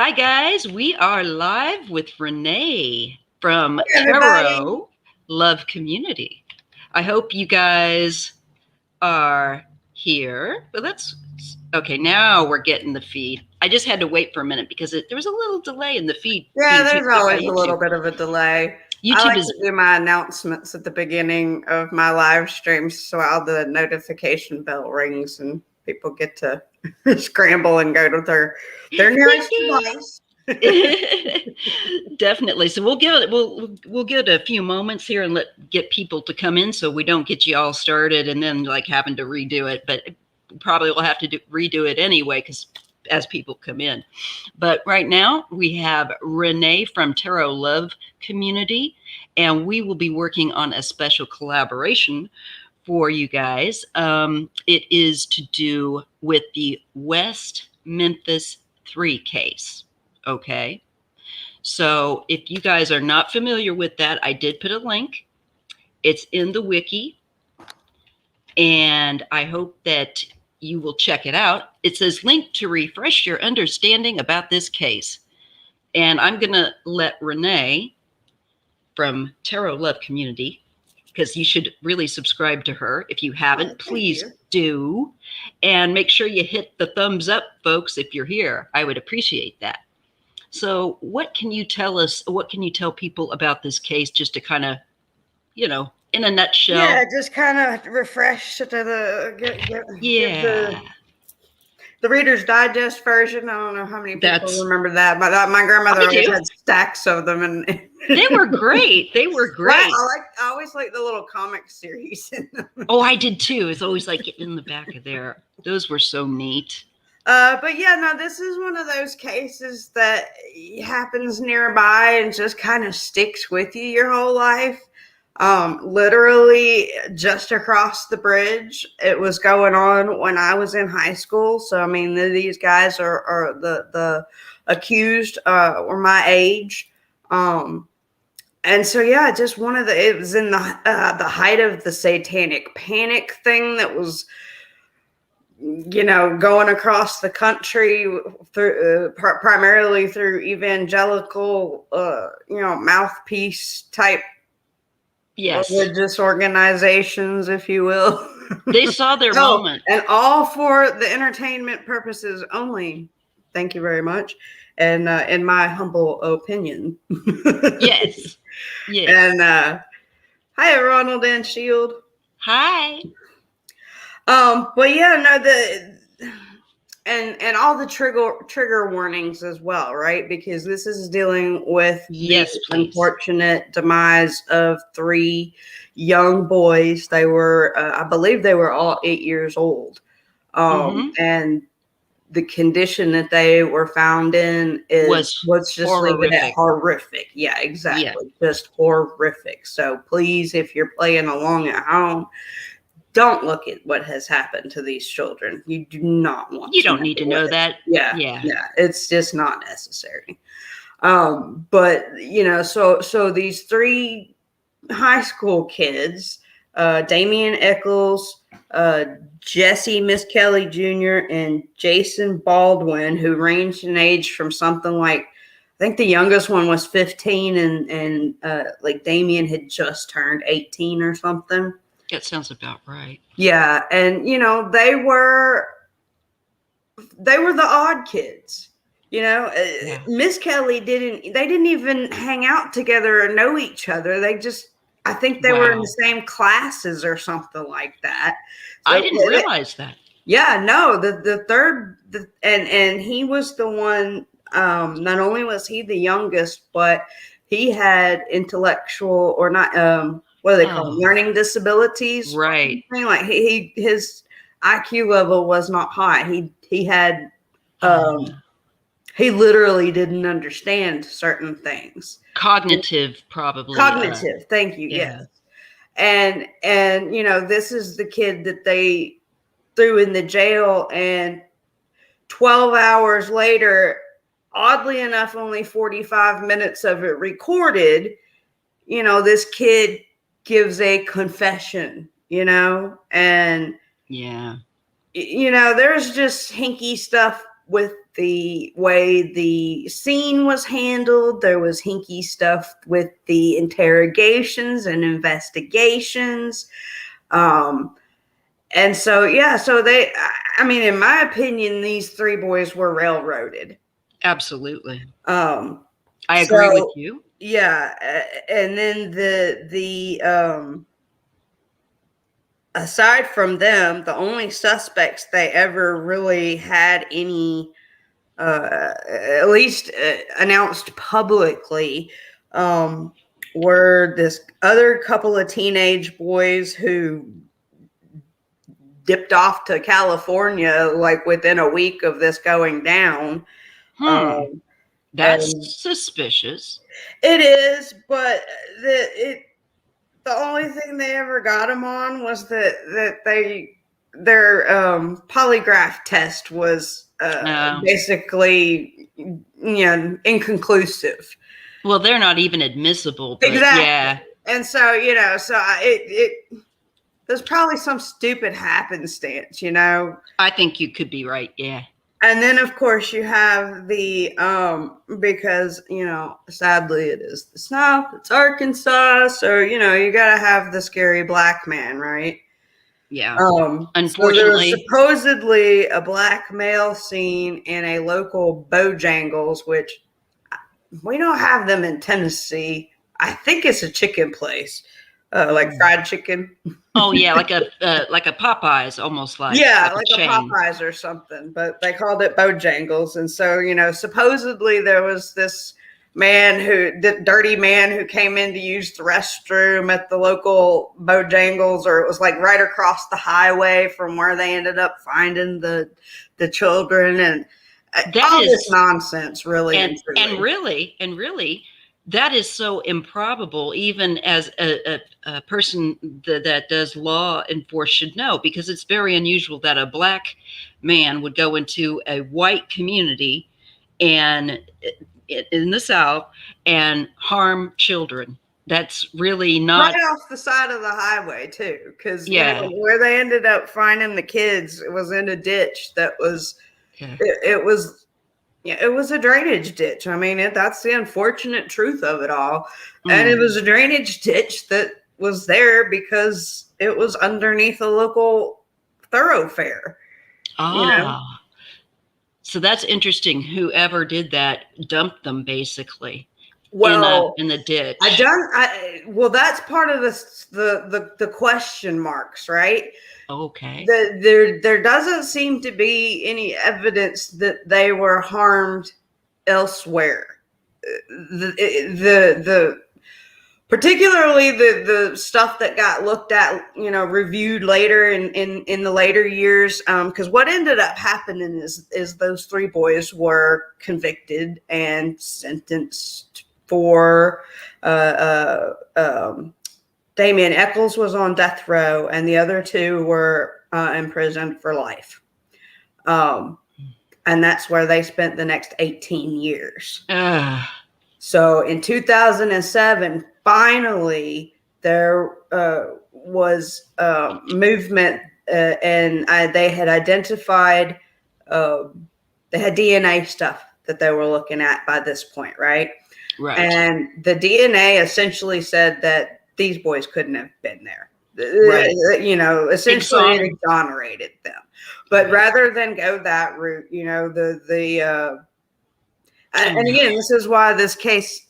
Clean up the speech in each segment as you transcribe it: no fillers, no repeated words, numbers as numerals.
Hi, guys. We are live with Rene from Hey, everybody. Tarot Love Community. I hope you guys are here. But okay. Now we're getting the feed. I just had to wait for a minute because there was a little delay in the feed Yeah, being there's picked up by always a YouTube. little bit of a delay. I YouTube like is to do my announcements at the beginning of my live streams so all the notification bell rings and people get to scramble and go to their nearest device. definitely. So we'll give it a few moments here and get people to come in so we don't get you all started and then like having to redo it. But probably we'll have to redo it anyway because as people come in. But right now we have Rene from Tarot Love Community, and we will be working on a special collaboration for you guys. It is to do with the West Memphis 3 case. Okay. So if you guys are not familiar with that, I did put a link. It's in the wiki. And I hope that you will check it out. It says link to refresh your understanding about this case. And I'm going to let Rene from Tarot Love Community, because you should really subscribe to her. If you haven't, please do. And make sure you hit the thumbs up, folks, if you're here. I would appreciate that. So what can you tell us? What can you tell people about this case just to kind of, in a nutshell? Yeah, just kind of refresh to give the Reader's Digest version. I don't know how many people remember that, but my grandmother always had stacks of them, and they were great. They were great. I always like the little comic series in them. Oh, I did too. It's always like getting in the back of there. Those were so neat. But yeah, no, this is one of those cases that happens nearby and just kind of sticks with you your whole life. Literally just across the bridge. It was going on when I was in high school. So, I mean, these guys are the accused were my age. And so, yeah, just it was in the height of the satanic panic thing that was, going across the country through primarily through evangelical, mouthpiece type religious organizations, if you will. They saw their moment. And all for the entertainment purposes only. Thank you very much. And in my humble opinion. Yes. Yes. And hi, Ronald and Shield. Hi. But yeah, no, and all the trigger warnings as well, right? Because this is dealing with the unfortunate demise of 3 young boys. They were, I believe, they were all 8 years old, and the condition that they were found in was just horrific. Yeah, exactly, just horrific. So please, if you're playing along at home, don't look at what has happened to these children. You do not want. You don't need to know that. Yeah. It's just not necessary. But so these 3 high school kids, Damian Eccles, Jesse Miss Kelly Jr., and Jason Baldwin, who ranged in age from something like, I think the youngest one was 15, and like Damian had just turned 18 or something. That sounds about right. Yeah, and they were the odd kids. Miss Kelly didn't even hang out together or know each other. I think they were in the same classes or something like that. So I didn't realize that. Yeah, no, the third, and he was the one. Not only was he the youngest, but he had intellectual or not. What do they call them? Learning disabilities, right? Like his IQ level was not high. He had he literally didn't understand certain things. Cognitive, probably. Cognitive. Thank you. Yeah. Yes. And this is the kid that they threw in the jail, and 12 hours later, oddly enough, only 45 minutes of it recorded. This kid gives a confession, and there's just hinky stuff with the way the scene was handled. There was hinky stuff with the interrogations and investigations. And so, yeah, so I mean, in my opinion, these three boys were railroaded. Absolutely. I agree with you. Yeah. And then aside from them, the only suspects they ever really had any, at least announced publicly, were this other couple of teenage boys who dipped off to California like within a week of this going down. That's suspicious. It is, but the only thing they ever got them on was that their polygraph test was basically, inconclusive. Well, they're not even admissible. But exactly. Yeah. And so, there's probably some stupid happenstance, I think you could be right. Yeah. And then, of course, you have the, because, sadly it is the South, it's Arkansas. So, you got to have the scary black man, right? Yeah. Unfortunately. So there was supposedly a black male seen in a local Bojangles, which we don't have them in Tennessee. I think it's a chicken place, like fried chicken. Oh yeah, like a Popeyes, almost like. Yeah, like a Popeyes or something, but they called it Bojangles. And so, supposedly there was this dirty man who came in to use the restroom at the local Bojangles, or it was like right across the highway from where they ended up finding the children. And all this nonsense, really. And really, that is so improbable, even as a person that does law enforcement should know, because it's very unusual that a black man would go into a white community and in the South and harm children. That's really not right off the side of the highway too, because where they ended up finding the kids, it was in a ditch that was it was a drainage ditch. I mean, that's the unfortunate truth of it all. And it was a drainage ditch that was there because it was underneath a local thoroughfare. So that's interesting. Whoever did that dumped them basically in the ditch. Well, that's part of the question marks, right? Okay. There doesn't seem to be any evidence that they were harmed elsewhere. Particularly the stuff that got looked at, reviewed later in the later years, because what ended up happening is those three boys were convicted and sentenced for Damien Eccles was on death row, and the other two were imprisoned for life. And that's where they spent the next 18 years. So in 2007, finally, there was movement, and they had identified, they had DNA stuff that they were looking at by this point, right? Right. And the DNA essentially said that these boys couldn't have been there. Right. Essentially it exonerated them. But rather than go that route, and again, this is why this case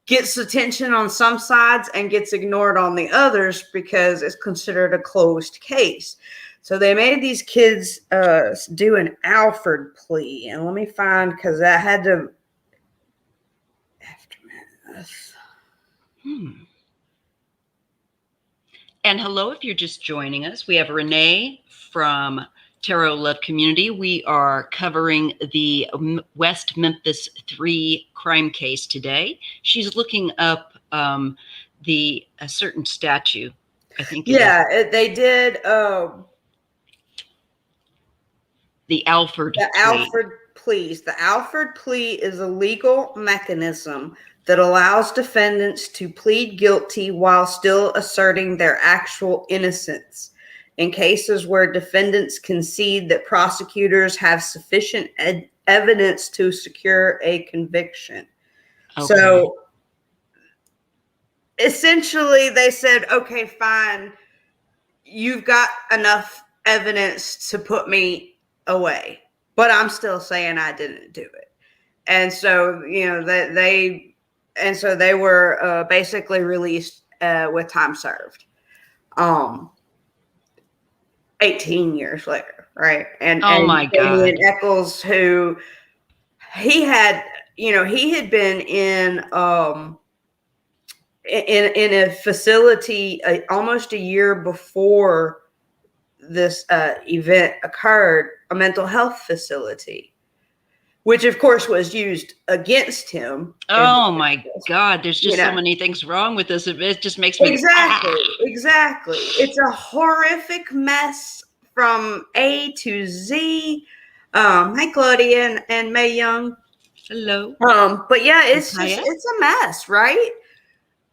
gets attention on some sides and gets ignored on the others, because it's considered a closed case. So they made these kids do an Alford plea. And let me find, because I had to. And hello, if you're just joining us, we have Rene from Tarot Love Community. We are covering the West Memphis 3 crime case today. She's looking up a certain statue, I think. They did. The Alford plea. Alford pleas. The Alford plea is a legal mechanism that allows defendants to plead guilty while still asserting their actual innocence. In cases where defendants concede that prosecutors have sufficient evidence to secure a conviction. Okay. So essentially they said, okay, fine, you've got enough evidence to put me away, but I'm still saying I didn't do it. And so, you know, they were basically released with time served. 18 years later, right? And my Damien God. Eccles, who he had been in a facility almost a year before this event occurred, a mental health facility, which of course was used against him. Oh my God, there's just so many things wrong with this. It just makes me exactly. It's a horrific mess from A to Z. Hi Claudia and May Young. Hello. But yeah, it's a mess, right?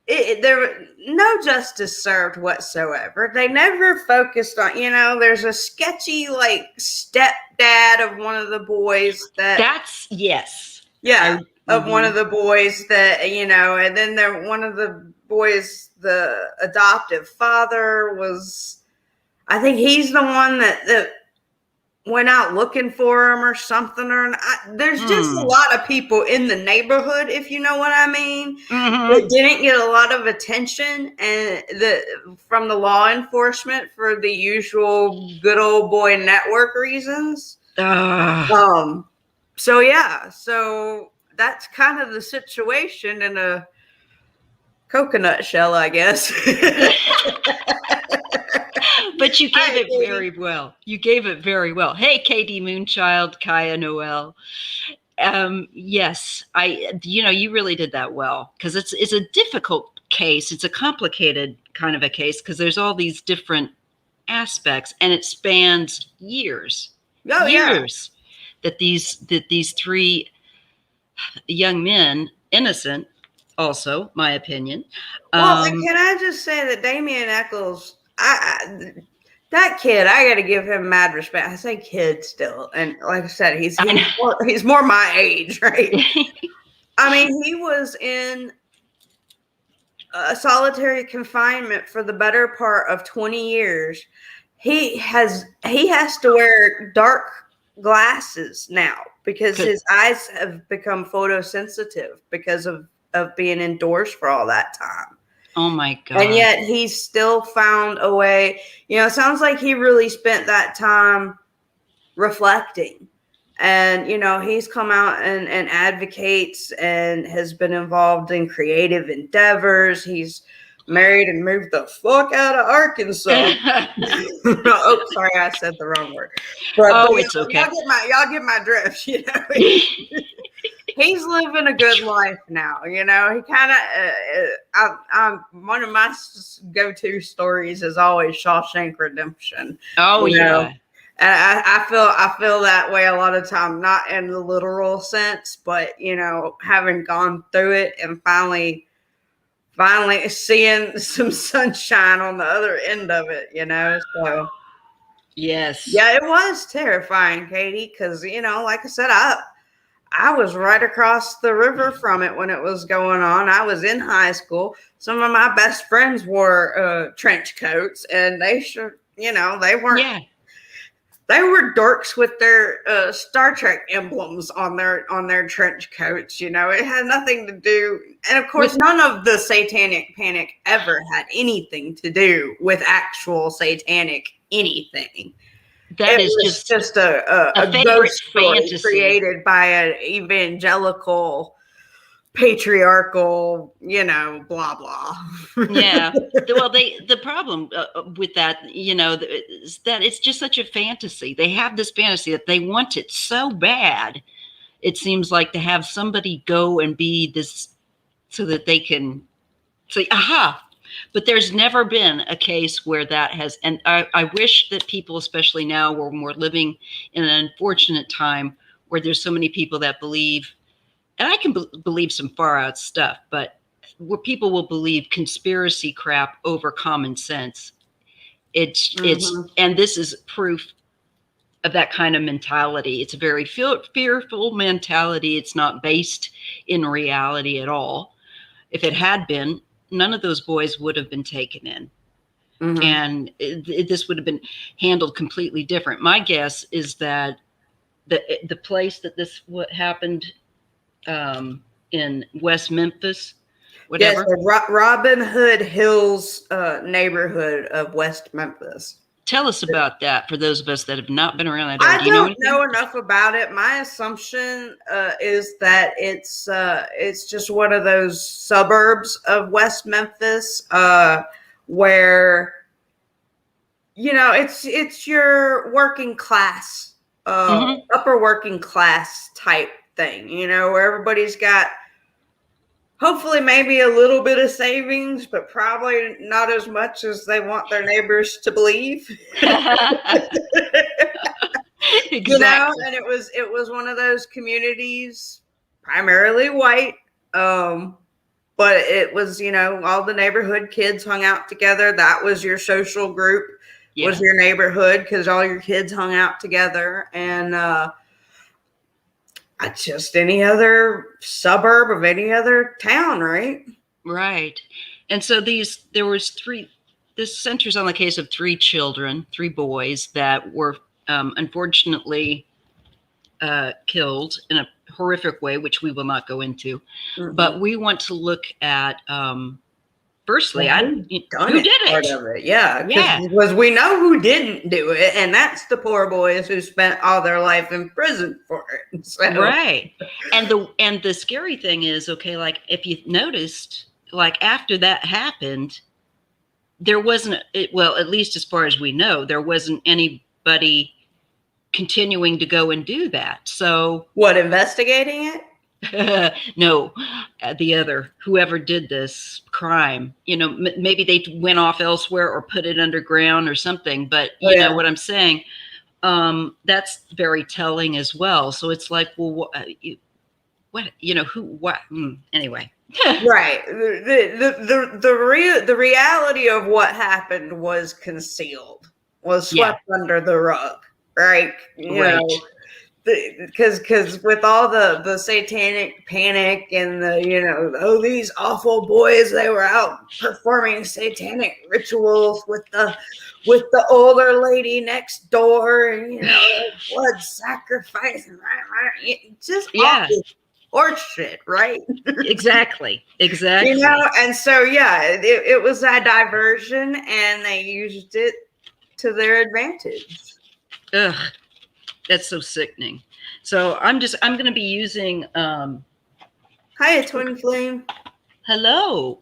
There no justice served whatsoever. They never focused on, there's a sketchy like stepdad of one of the boys one of the boys that, and then one of the boys, the adoptive father was, I think he's the one that went out looking for him or something, there's just a lot of people in the neighborhood, if you know what I mean, that didn't get a lot of attention and from the law enforcement for the usual good old boy network reasons. So that's kind of the situation in a coconut shell, I guess. But you gave it very well. You gave it very well. Hey, Katie Moonchild, Kaya Noel. Yes, you really did that well, because it's a difficult case. It's a complicated kind of a case because there's all these different aspects, and it spans years. Years that these three young men, innocent, also, my opinion. Well, can I just say that Damien Eccles, that kid, I got to give him mad respect. I say kid still, and like I said, he's more my age, right? I mean, he was in a solitary confinement for the better part of 20 years. He has to wear dark glasses now because his eyes have become photosensitive because of being indoors for all that time. Oh my God. And yet he's still found a way. It sounds like he really spent that time reflecting. And, he's come out and advocates and has been involved in creative endeavors. He's married and moved the fuck out of Arkansas. Oh, sorry, I said the wrong word. But it's okay. Y'all get my drift, He's living a good life now, He kind of, one of my go-to stories is always Shawshank Redemption. Oh, yeah. And I feel that way a lot of time, not in the literal sense, but, having gone through it and finally seeing some sunshine on the other end of it, so. Yes. Yeah, it was terrifying, Katie, because, like I said, I was right across the river from it when it was going on. I was in high school. Some of my best friends wore trench coats, and they they weren't. Yeah. They were dorks with their Star Trek emblems on their trench coats. It had nothing to do, and of course, none of the Satanic Panic ever had anything to do with actual satanic anything. That is just a ghost story created by an evangelical, patriarchal, blah blah. Yeah. Well, the problem with that, is that it's just such a fantasy. They have this fantasy that they want it so bad. It seems like to have somebody go and be this, so that they can say, aha. But there's never been a case where that has, and I wish that people, especially now when we're living in an unfortunate time where there's so many people that believe, and I can believe some far out stuff, but where people will believe conspiracy crap over common sense. It's, and this is proof of that kind of mentality. It's a very fearful mentality. It's not based in reality at all. If it had been, none of those boys would have been taken in. Mm-hmm. And this would have been handled completely different. My guess is that the place that this what happened in West Memphis, whatever. Yes, Robin Hood Hills neighborhood of West Memphis. Tell us about that for those of us that have not been around that area. I don't know enough about it. My assumption is that it's just one of those suburbs of West Memphis where, you know, it's your working class, upper working class type thing, you know, where everybody's got hopefully maybe a little bit of savings, but probably not as much as they want their neighbors to believe. Exactly. You know, and it was one of those communities, primarily white, but it was, you know, all the neighborhood kids hung out together. That was your social group, was your neighborhood, because all your kids hung out together. And just any other suburb of any other town, right? Right. And so this centers on the case of 3 children, 3 boys that were unfortunately killed in a horrific way, which we will not go into. Mm-hmm. But we want to look at firstly, who did it? Yeah, because we know who didn't do it, and that's the poor boys who spent all their life in prison for it. So. Right. And the scary thing is, okay, like if you noticed, like after that happened, there wasn't, well, at least as far as we know, there wasn't anybody continuing to go and do that. So what, investigating it? No, whoever did this crime, you know, maybe they went off elsewhere or put it underground or something, but you know what I'm saying? That's very telling as well. So it's like, well, anyway. Right. The reality of what happened was concealed, was swept under the rug, right? You know, because with all the satanic panic and the, you know, these awful boys, they were out performing satanic rituals with the older lady next door, and, you know, blood sacrifice, and just awful horse shit, right? Exactly. You know, and so it was a diversion, and they used it to their advantage. Ugh. That's so sickening. So I'm going to be using. Hiya, Twin Flame. Hello.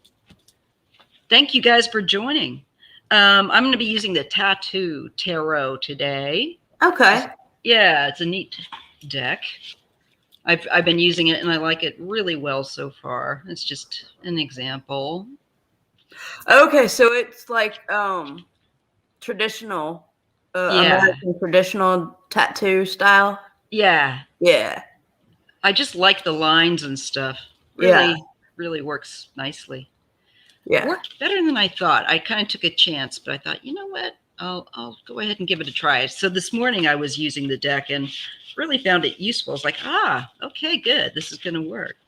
Thank you guys for joining. I'm going to be using the Tattoo Tarot today. Okay. Yeah, it's a neat deck. I've been using it and I like it really well so far. It's just an example. Okay, so it's like traditional. American traditional tattoo style. Yeah. I just like the lines and stuff. Really works nicely. Yeah. Worked better than I thought. I kind of took a chance, but I thought, you know what? I'll go ahead and give it a try. So this morning I was using the deck and really found it useful. I was like, okay, good. This is going to work.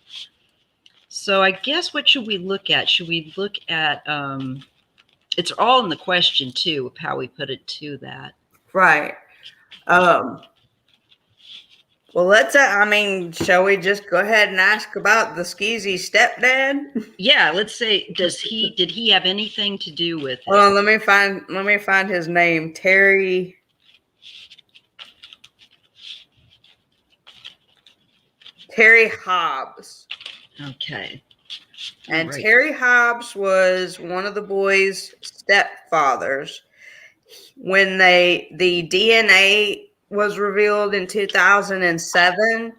So I guess what should we look at? Should we look at it's all in the question too, of how we put it to that. Right. Well, shall we just go ahead and ask about the skeezy stepdad? Yeah, let's say, did he have anything to do with it? Hold on, let me find his name. Terry Hobbs. Okay. And right. Terry Hobbs was one of the boys' stepfathers. When the DNA was revealed in 2007,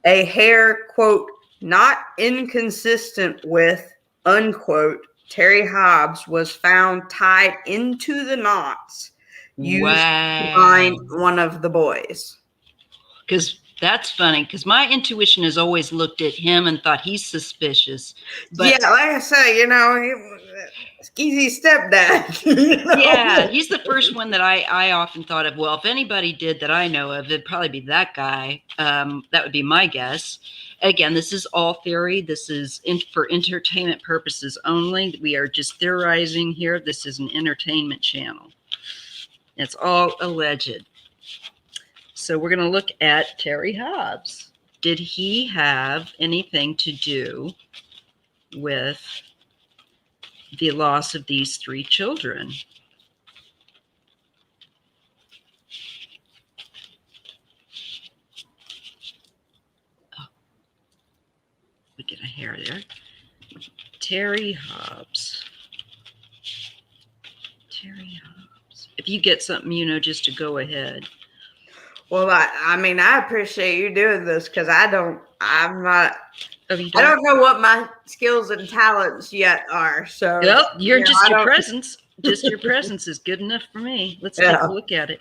a hair, quote, not inconsistent with, unquote, Terry Hobbs was found tied into the knots used to find one of the boys. Because That's funny because my intuition has always looked at him and thought he's suspicious. But yeah, like I say, skeezy stepdad. Yeah, he's the first one that I often thought of. Well, if anybody did that I know of, it'd probably be that guy. That would be my guess. Again, this is all theory. This is for entertainment purposes only. We are just theorizing here. This is an entertainment channel. It's all alleged. So we're going to look at Terry Hobbs. Did he have anything to do with the loss of these 3 children? Oh, we get a hair there. Terry Hobbs. Terry Hobbs. If you get something, just to go ahead. Well, I mean, I appreciate you doing this because I'm not. Oh, I don't know what my skills and talents yet are. So, well, your presence. Just your presence is good enough for me. Let's take a look at it.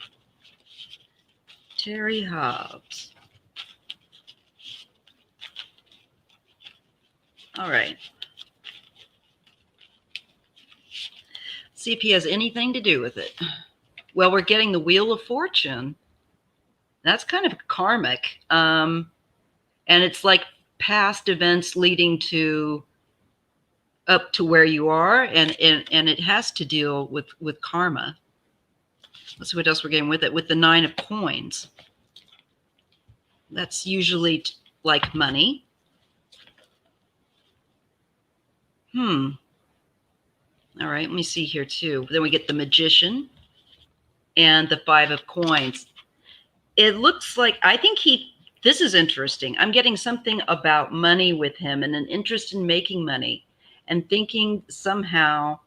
Terry Hobbs. All right. See if he has anything to do with it. Well, we're getting the Wheel of Fortune. That's kind of karmic. And it's like past events leading up to where you are. And it has to deal with karma. Let's see what else we're getting with it. With the 9 of Coins. That's usually like money. All right, let me see here too. Then we get the Magician and the 5 of Coins. It looks like, I think this is interesting. I'm getting something about money with him and an interest in making money and thinking somehow,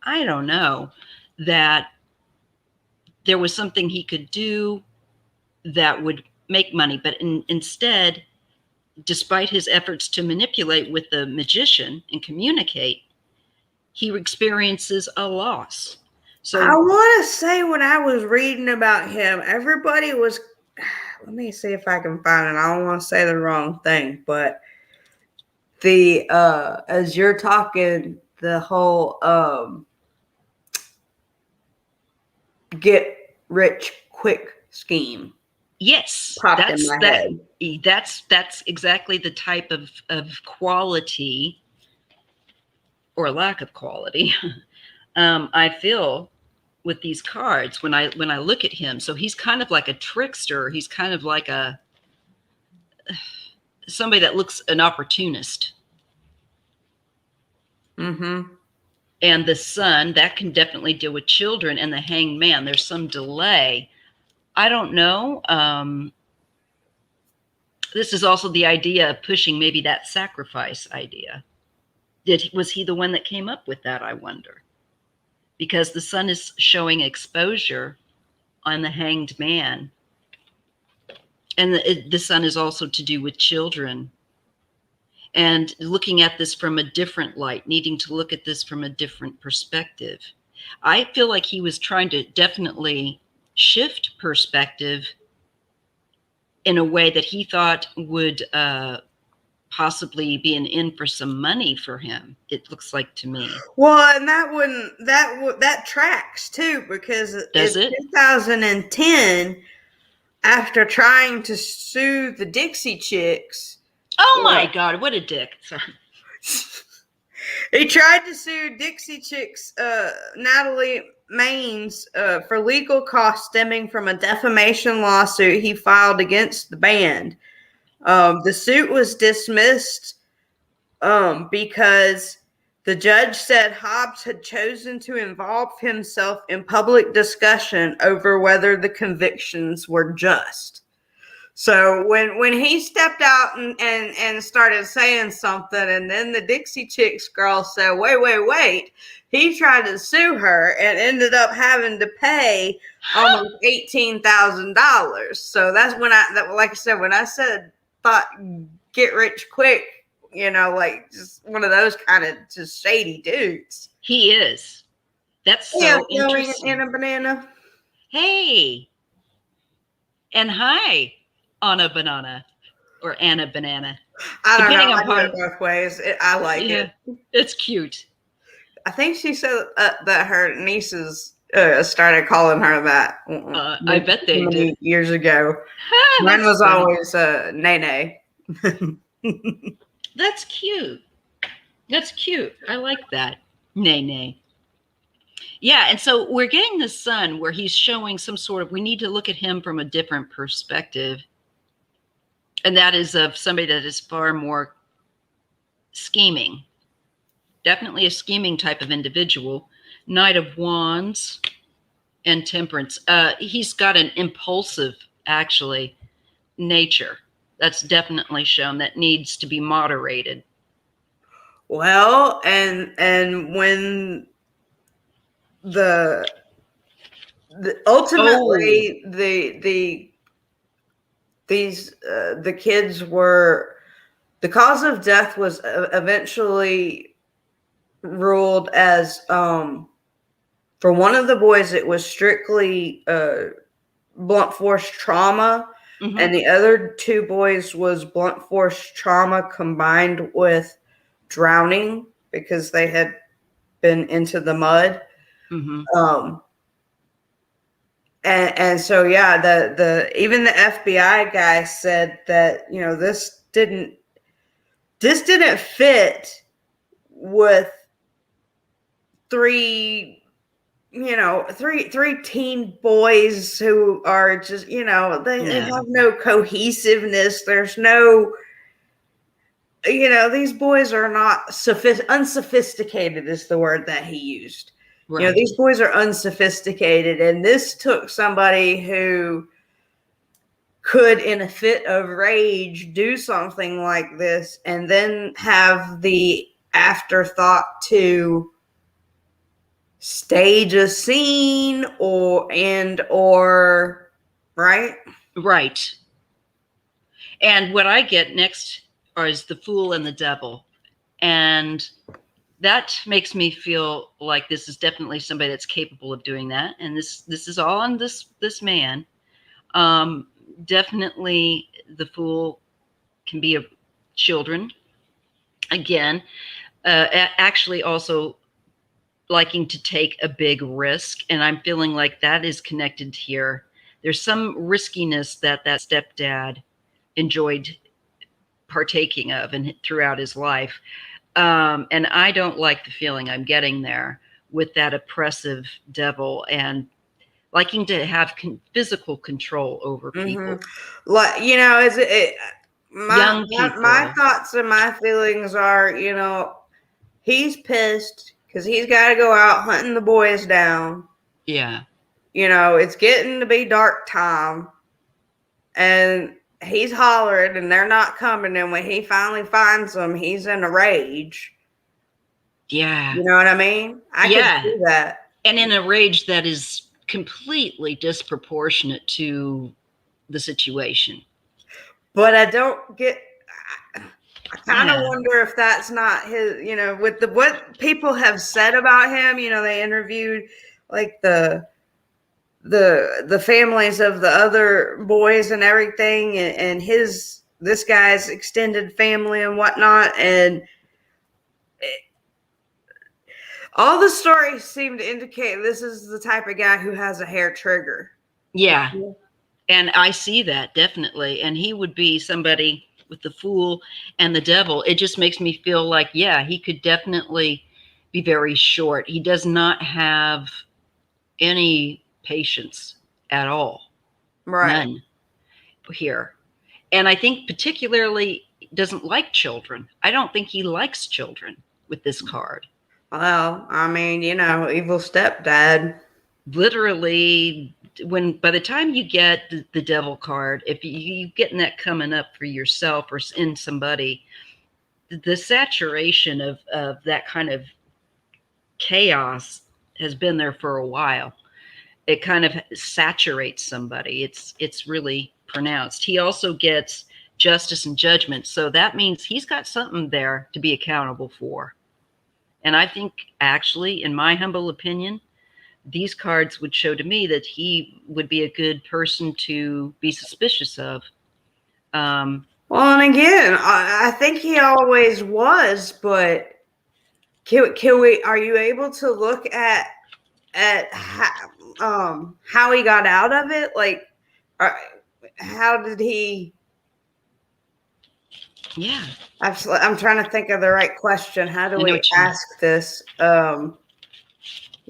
I don't know, that there was something he could do that would make money. But instead, despite his efforts to manipulate with the Magician and communicate, he experiences a loss. So I want to say when I was reading about him, everybody was, let me see if I can find it. I don't want to say the wrong thing, but as you're talking, the whole get rich quick scheme. Yes, that's in my head. That's exactly the type of quality or lack of quality I feel with these cards when I look at him. So he's kind of like a trickster. He's kind of like somebody that looks an opportunist. Mm-hmm. And the Sun, that can definitely deal with children, and the Hanged Man. There's some delay. I don't know. This is also the idea of pushing maybe that sacrifice idea. Was he the one that came up with that, I wonder? Because the Sun is showing exposure on the Hanged Man. And the Sun is also to do with children. And looking at this from a different light, needing to look at this from a different perspective. I feel like he was trying to definitely shift perspective in a way that he thought would possibly be an in for some money for him. It looks like to me. Well, and that tracks too, because in 2010, after trying to sue the Dixie Chicks. Oh my God, what a dick. Sorry. He tried to sue Dixie Chicks, Natalie Maines, for legal costs stemming from a defamation lawsuit he filed against the band. The suit was dismissed because the judge said Hobbs had chosen to involve himself in public discussion over whether the convictions were just. So when he stepped out and started saying something, and then the Dixie Chicks girl said, wait, he tried to sue her and ended up having to pay almost $18,000. So that's when like I said, when I thought get rich quick, like just one of those kind of just shady dudes. He is. That's so interesting. In a banana. Hey. And hi. on a banana or Anna banana. I don't Depending know. I do it upon, both ways. I like yeah, it. it's cute. I think she said that her nieces started calling her that I bet they many did. years ago. Mine That's was funny. always Nene. That's cute. That's cute. I like that. Nay, nay. Yeah, and so we're getting the son where he's showing some sort of, we need to look at him from a different perspective. And that is of somebody that is far more scheming. Definitely a scheming type of individual. Knight of Wands and Temperance. He's got an impulsive, actually, nature. That's definitely shown that needs to be moderated. Well, and when the ultimately the kids were, the cause of death was eventually ruled as for one of the boys it was strictly blunt force trauma, and the other two boys was blunt force trauma combined with drowning because they had been into the mud. And so yeah, the even the FBI guy said that, you know, this didn't fit with three teen boys who are just, you know, they have no cohesiveness. There's no, you know, these boys are not unsophisticated is the word that he used. Right. You know, these boys are unsophisticated, and this took somebody who could, in a fit of rage, do something like this and then have the afterthought to stage a scene or right. And what I get next is the Fool and the Devil, and that makes me feel like this is definitely somebody that's capable of doing that. And this is all on this man. Definitely the Fool can be a children again, actually also liking to take a big risk, and I'm feeling like that is connected here. There's some riskiness that stepdad enjoyed partaking of and throughout his life, and I don't like the feeling I'm getting there with that oppressive devil and liking to have physical control over people. Like, you know, my thoughts and my feelings are, you know, he's pissed because he's got to go out hunting the boys down. Yeah. You know, it's getting to be dark time, and he's hollering and they're not coming. And when he finally finds them, he's in a rage. Yeah. You know what I mean? I can see that. And in a rage that is completely disproportionate to the situation. But I don't get, I kind of wonder if that's not his, you know, with what people have said about him. You know, they interviewed like the families of the other boys and everything, and this guy's extended family and whatnot, and all the stories seem to indicate this is the type of guy who has a hair trigger. Yeah. And I see that definitely. And he would be somebody with the Fool and the Devil. It just makes me feel like, yeah, he could definitely be very short. He does not have any patience at all. Right. None here. And I think particularly doesn't like children. I don't think he likes children with this card. Well, I mean, you know, evil stepdad. Literally, by the time you get the Devil card, if you getting that coming up for yourself or in somebody, the saturation of that kind of chaos has been there for a while. It kind of saturates somebody. It's really pronounced. He also gets justice and judgment. So that means he's got something there to be accountable for. And I think actually, in my humble opinion, these cards would show to me that he would be a good person to be suspicious of. Well, and again, I think he always was, but can we? Are you able to look at how he got out of it? Like, how did he? Yeah, I'm trying to think of the right question. How do we ask this?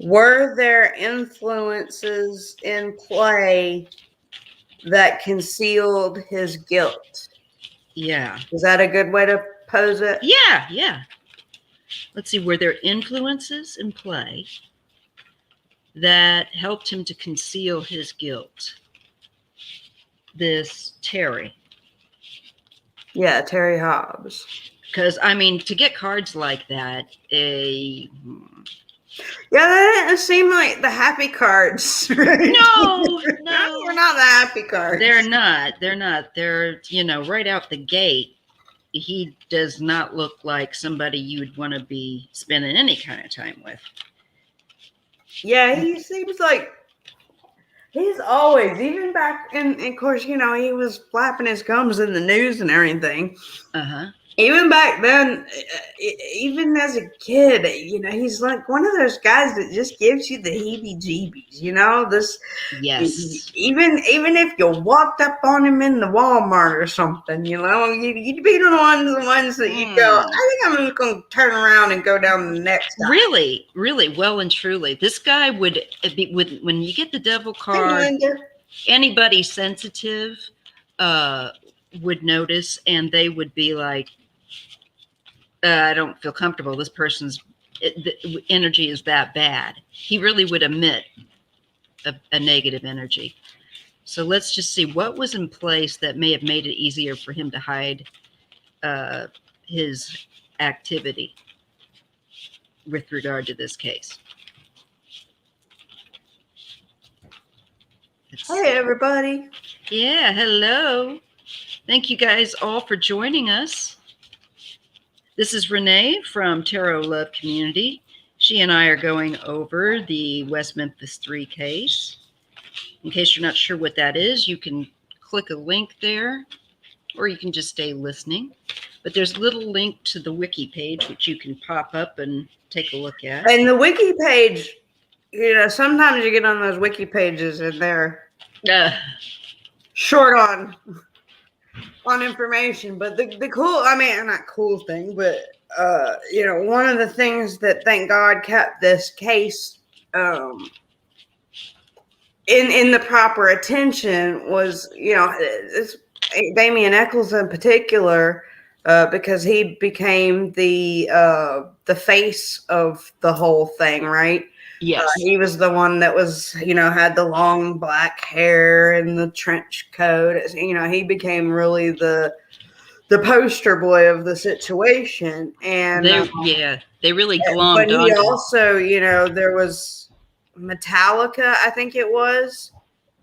Were there influences in play that concealed his guilt? Yeah. Is that a good way to pose it? Yeah, yeah. Let's see, were there influences in play that helped him to conceal his guilt? This Terry. Yeah, Terry Hobbs. Because, I mean, to get cards like that, yeah, that didn't seem like the happy cards. Right? No, they're not the happy cards. They're not. They're, right out the gate. He does not look like somebody you would want to be spending any kind of time with. Yeah, he seems like he's always, even back in, of course, he was flapping his gums in the news and everything. Even back then, even as a kid, he's like one of those guys that just gives you the heebie-jeebies, this. Yes. Even if you walked up on him in the Walmart or something, you'd be the ones that you go, I think I'm just going to turn around and go down the next time. Really, really, well and truly. This guy would be, when you get the devil card, anybody sensitive would notice, and they would be like, I don't feel comfortable. This person's the energy is that bad. He really would emit a negative energy. So let's just see what was in place that may have made it easier for him to hide his activity with regard to this case. Hey, everybody. Yeah, hello. Thank you guys all for joining us. This is Rene from Tarot Love Community. She and I are going over the West Memphis 3 case. In case you're not sure what that is, you can click a link there, or you can just stay listening. But there's a little link to the wiki page, which you can pop up and take a look at. And the wiki page, sometimes you get on those wiki pages and they're short on information, but the cool, not cool thing, but one of the things that, thank God, kept this case in the proper attention was, Damien Eccles in particular, because he became the face of the whole thing, right? Yes. He was the one that was, had the long black hair and the trench coat. He became really the poster boy of the situation. And they really glommed on. But he also, there was Metallica, I think it was,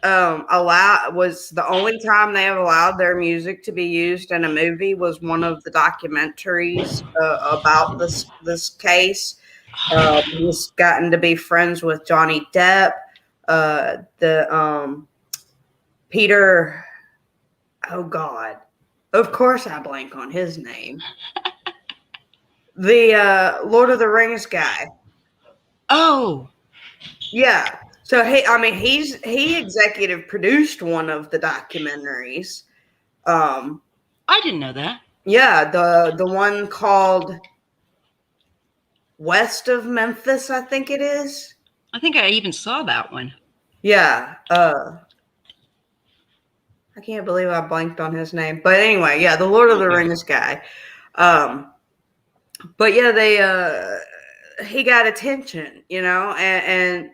was the only time they have allowed their music to be used in a movie was one of the documentaries about this case. He's gotten to be friends with Johnny Depp, Peter. Oh God! Of course, I blank on his name. The Lord of the Rings guy. Oh, yeah. So he executive produced one of the documentaries. I didn't know that. Yeah, the one called West of Memphis, I think it is. I think I even saw that one. Yeah. I can't believe I blanked on his name. But anyway, yeah, the Lord of the Rings guy. But yeah, he got attention, and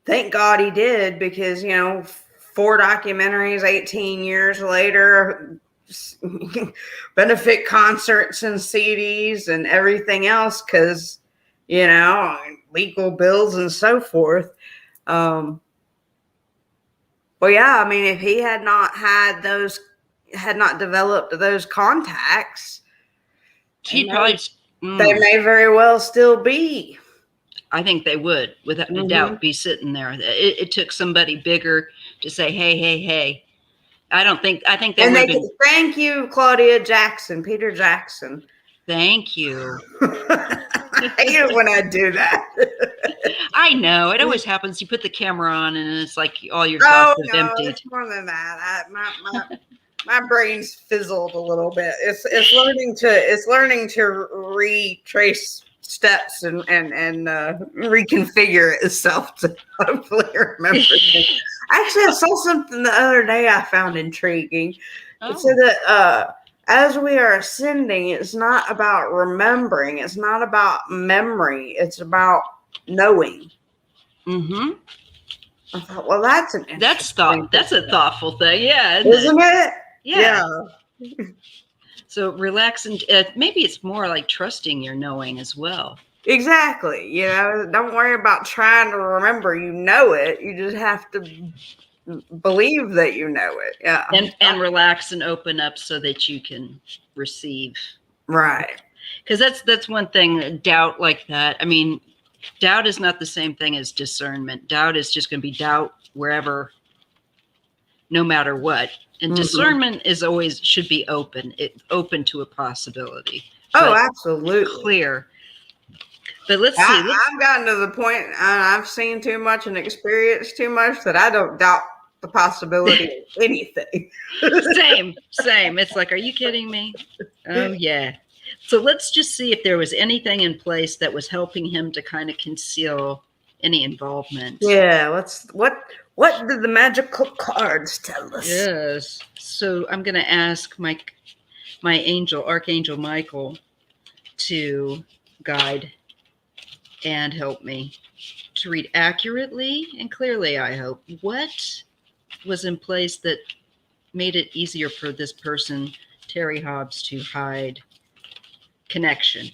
thank God he did, because, 4 documentaries, 18 years later, benefit concerts and CDs and everything else, because, legal bills and so forth. But yeah, if he had not developed those contacts, he'd probably. They may very well still be. I think they would, without a doubt, be sitting there. It took somebody bigger to say, hey, I think they And would they have been. can thank you, Claudia Jackson, Peter Jackson. Thank you. I hate it when I do that. I know. It always happens. You put the camera on and it's like all your Oh thoughts have no, emptied. it's more than that. My brain's fizzled a little bit. It's learning to retrace steps and reconfigure itself to hopefully remember things. Actually, I saw something the other day I found intriguing. It said that as we are ascending, it's not about remembering. It's not about memory. It's about knowing. Mm-hmm. I thought, well, that's an interesting. That's a thoughtful thing. Yeah. Isn't it? Yeah. So relax and maybe it's more like trusting your knowing as well. Exactly. Don't worry about trying to remember. You know it. You just have to believe that you know it. Yeah. And relax and open up so that you can receive. Right. Because that's one thing, doubt like that. I mean, doubt is not the same thing as discernment. Doubt is just going to be doubt wherever, no matter what. And discernment is always should be open to a possibility. Oh, absolutely. Clear. But let's see. I've gotten to the point, I've seen too much and experienced too much that I don't doubt the possibility of anything. Same. It's like, are you kidding me? Oh, yeah. So let's just see if there was anything in place that was helping him to kind of conceal any involvement. Yeah. What did the magical cards tell us? Yes. So I'm going to ask my Archangel Michael, to guide and help me to read accurately and clearly, I hope. What was in place that made it easier for this person, Terry Hobbs, to hide connection?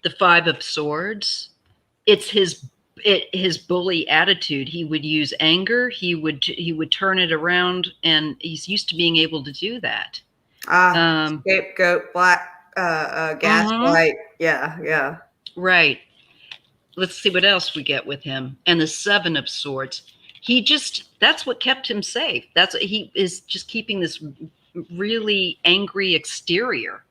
The Five of Swords. It's his bully attitude. He would use anger. He would turn it around, and he's used to being able to do that. Scapegoat, gaslight. Yeah. Right. Let's see what else we get with him. And the Seven of Swords. That's what kept him safe. He is just keeping this really angry exterior.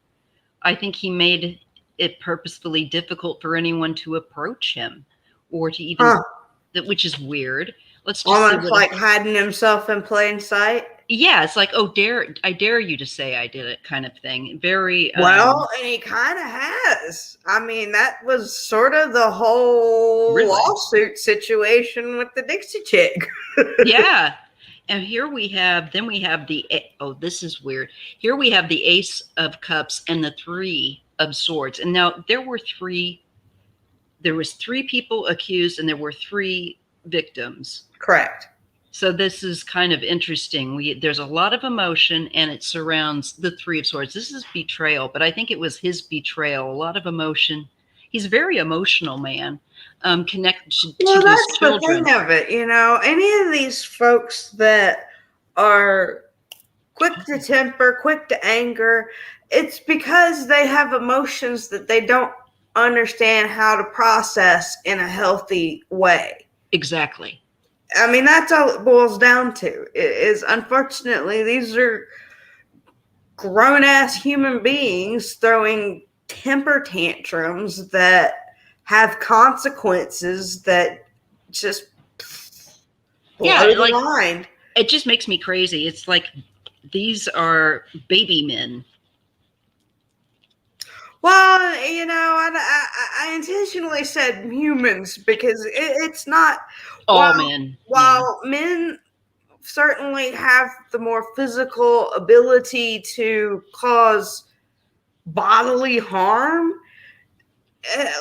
I think he made it purposefully difficult for anyone to approach him or to even, which is weird. Let's just almost like hiding himself in plain sight. Yeah, it's like, I dare you to say I did it kind of thing. Very well, and he kind of has. I mean, that was sort of the whole lawsuit situation with the Dixie chick. Yeah. And here we have this is weird. Here we have the Ace of Cups and the Three of Swords. And now there was three people accused and there were 3 victims. Correct. So this is kind of interesting. There's a lot of emotion and it surrounds the Three of Swords. This is betrayal, but I think it was his betrayal. A lot of emotion. He's a very emotional man. Connected to his children. That's the thing of it. Any of these folks that are quick to temper, quick to anger, it's because they have emotions that they don't understand how to process in a healthy way. Exactly. I mean, that's all it boils down to. Is unfortunately, these are grown-ass human beings throwing temper tantrums that have consequences that just blow the mind. It just makes me crazy. It's like these are baby men. Well, I intentionally said humans because it's not all men. While men certainly have the more physical ability to cause bodily harm,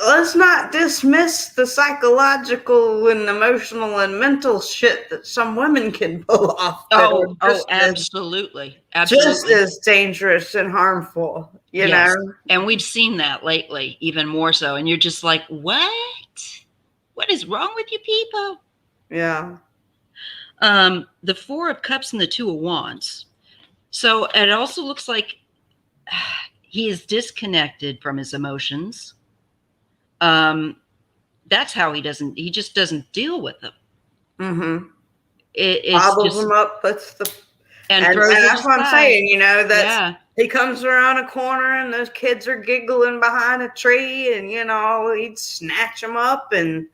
let's not dismiss the psychological and emotional and mental shit that some women can pull off. Absolutely. Just as dangerous and harmful, you know? And we've seen that lately, even more so. And you're just like, what? What is wrong with you people? Yeah. The Four of Cups and the Two of Wands. So it also looks like he is disconnected from his emotions. That's how he just doesn't deal with them. Mm-hmm. it's Bobbles just them up, puts the and and throws it that's what I'm aside. saying. You know, that's Yeah. he comes around a corner and those kids are giggling behind a tree, and you know he'd snatch them up, and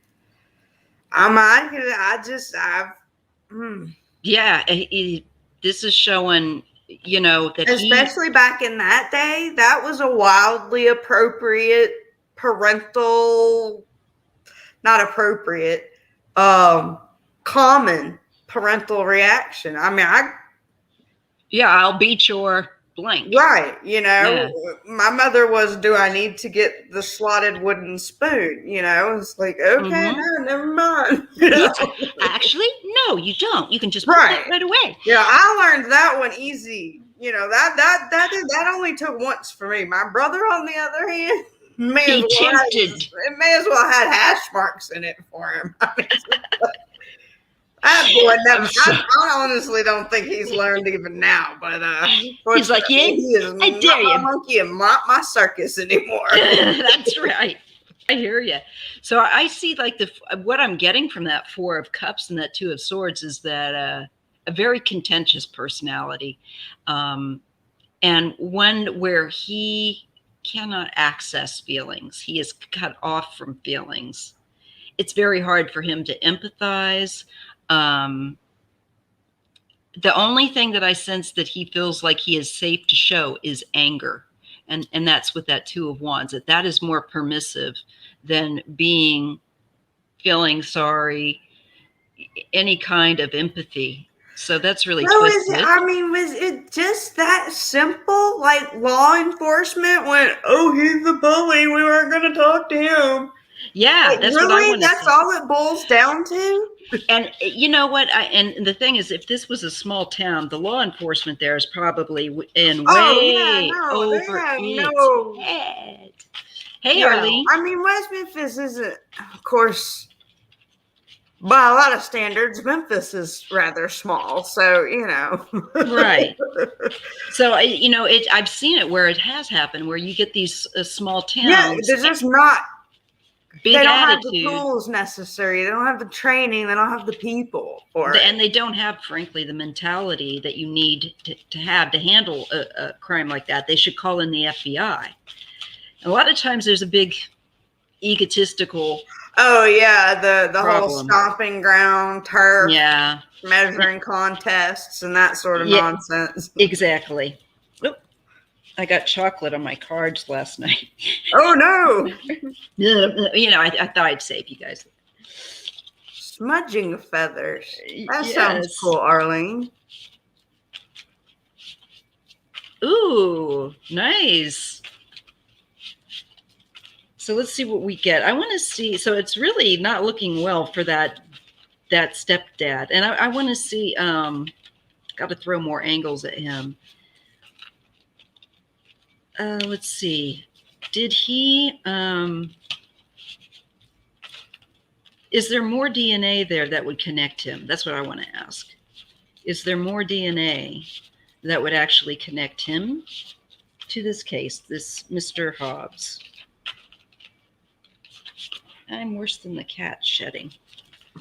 Yeah, this is showing, you know, that especially back in that day, that was a wildly appropriate parental, not appropriate, common parental reaction. I mean, yeah, I'll beat your blank. right, you know, Yeah. my mother was, do I need to get the slotted wooden spoon? You know, it's like, okay, Mm-hmm. no, never mind. You know? Actually, no, you don't. You can just put Right. that right away. Yeah, I learned that one easy. You know, that only took once for me. My brother, on the other hand, He tempted. it may as well had hash marks in it for him. I mean, that boy never. I honestly don't think he's learned even now. But He's like, yeah, he is I not dare my you. monkey and my circus anymore. That's right. I hear you. So I see like what I'm getting from that 4 of Cups and that 2 of Swords is that a very contentious personality, and one where he cannot access feelings. He is cut off from feelings. It's very hard for him to empathize. Um, the only thing that I sense that he feels like he is safe to show is anger. And that's with that 2 of Wands, that is more permissive than feeling sorry, any kind of empathy. So that's really twisted. Was it just that simple? Like law enforcement went, oh, he's the bully. We weren't going to talk to him. Yeah, like, that's really? what I want to That's say. all it boils down to? And you know what? And the thing is, if this was a small town, the law enforcement there is probably in way over its head. Hey, Arlene. I mean, West Memphis isn't, of course, by a lot of standards, Memphis is rather small. So, you know. Right. So, you know, I've seen it where it has happened, where you get these small towns. Yeah, they're just not. Big they don't attitude. have the tools necessary. They don't have the training. They don't have the people for it. And they don't have, frankly, the mentality that you need to have to handle a crime like that. They should call in the FBI. A lot of times there's a big egotistical. Oh, yeah. The problem. Whole stomping ground, turf, yeah, measuring contests, and that sort of nonsense. Exactly. Oop. I got chocolate on my cards last night. Oh, no. You know, I thought I'd save you guys. Smudging feathers. That sounds cool, Arlene. Ooh, nice. So let's see what we get. I want to see. So it's really not looking well for that stepdad. And I want to see, got to throw more angles at him. Let's see. Did he, is there more DNA there that would connect him? That's what I want to ask. Is there more DNA that would actually connect him to this case, this Mr. Hobbs? I'm worse than the cat shedding.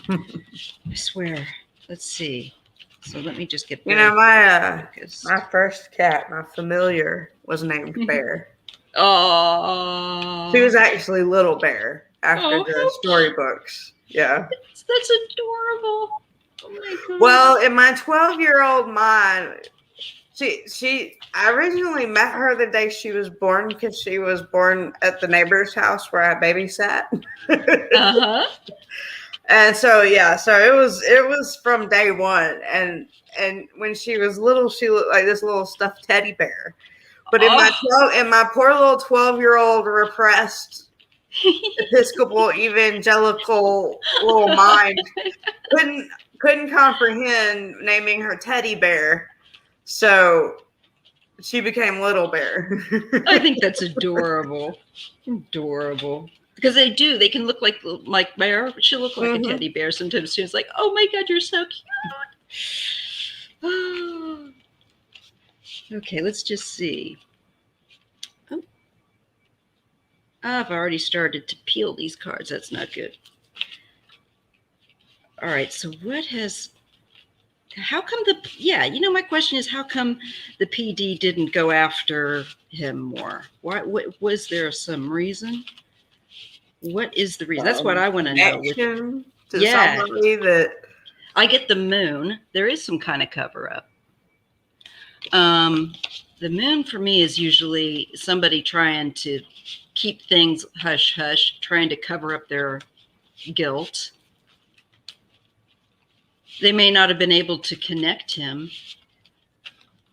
I swear. Let's see. So let me just get. You know, my first cat, my familiar, was named Bear. Oh. She was actually Little Bear after the storybooks. Yeah. That's adorable. Oh my god. Well, in my 12-year-old mind, I originally met her the day she was born because she was born at the neighbor's house where I babysat. Uh-huh. And so it was from day one. And when she was little, she looked like this little stuffed teddy bear. But in my poor little 12-year-old repressed Episcopal evangelical little mind couldn't comprehend naming her teddy bear. So she became Little Bear. I think that's adorable. Adorable. Because they can look like bear. She'll look like a teddy bear sometimes too. It's like, oh my god, you're so cute. Okay, let's just see. Oh. I've already started to peel these cards. That's not good. All right, so what has how come my question is, how come the PD didn't go after him more? Why, was there some reason? What is the reason? That's what I want to know. Connection to somebody that I get the moon. There is some kind of cover up. The moon for me is usually somebody trying to keep things hush hush, trying to cover up their guilt. They may not have been able to connect him.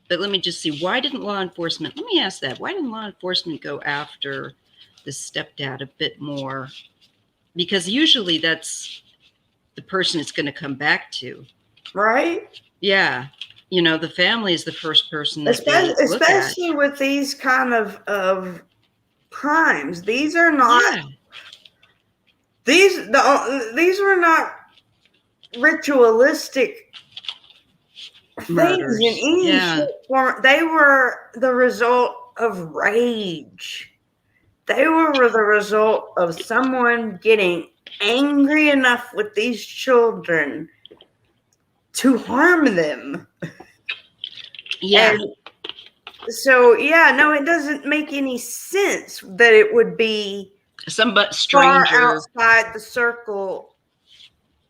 But let me just see. Why didn't law enforcement? Let me ask that. Why didn't law enforcement go after the stepdad a bit more? Because usually that's the person it's going to come back to. Right? Yeah. The family is the first person that especially with these kind of crimes. These are not these are not ritualistic murders. Things in any shape form. They were the result of rage. They were the result of someone getting angry enough with these children to harm them. Yeah. And so, it doesn't make any sense that it would be some but stranger far outside the circle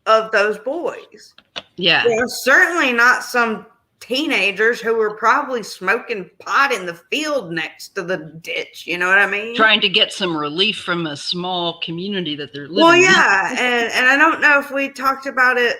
of those boys. Yeah. Certainly not some teenagers who were probably smoking pot in the field next to the ditch. You know what I mean? Trying to get some relief from a small community that they're living in. Well, yeah. and I don't know if we talked about it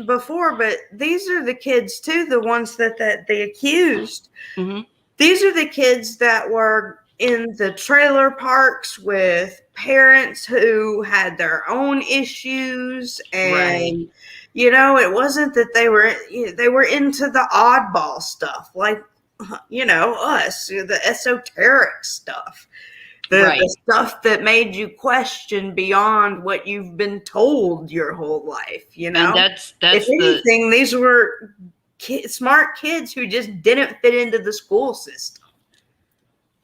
before, but these are the kids too, the ones that they accused. Mm-hmm. These are the kids that were in the trailer parks with parents who had their own issues, and it wasn't that they were into the oddball stuff, like us, the esoteric stuff, the stuff that made you question beyond what you've been told your whole life. And that's if anything, these were smart kids who just didn't fit into the school system.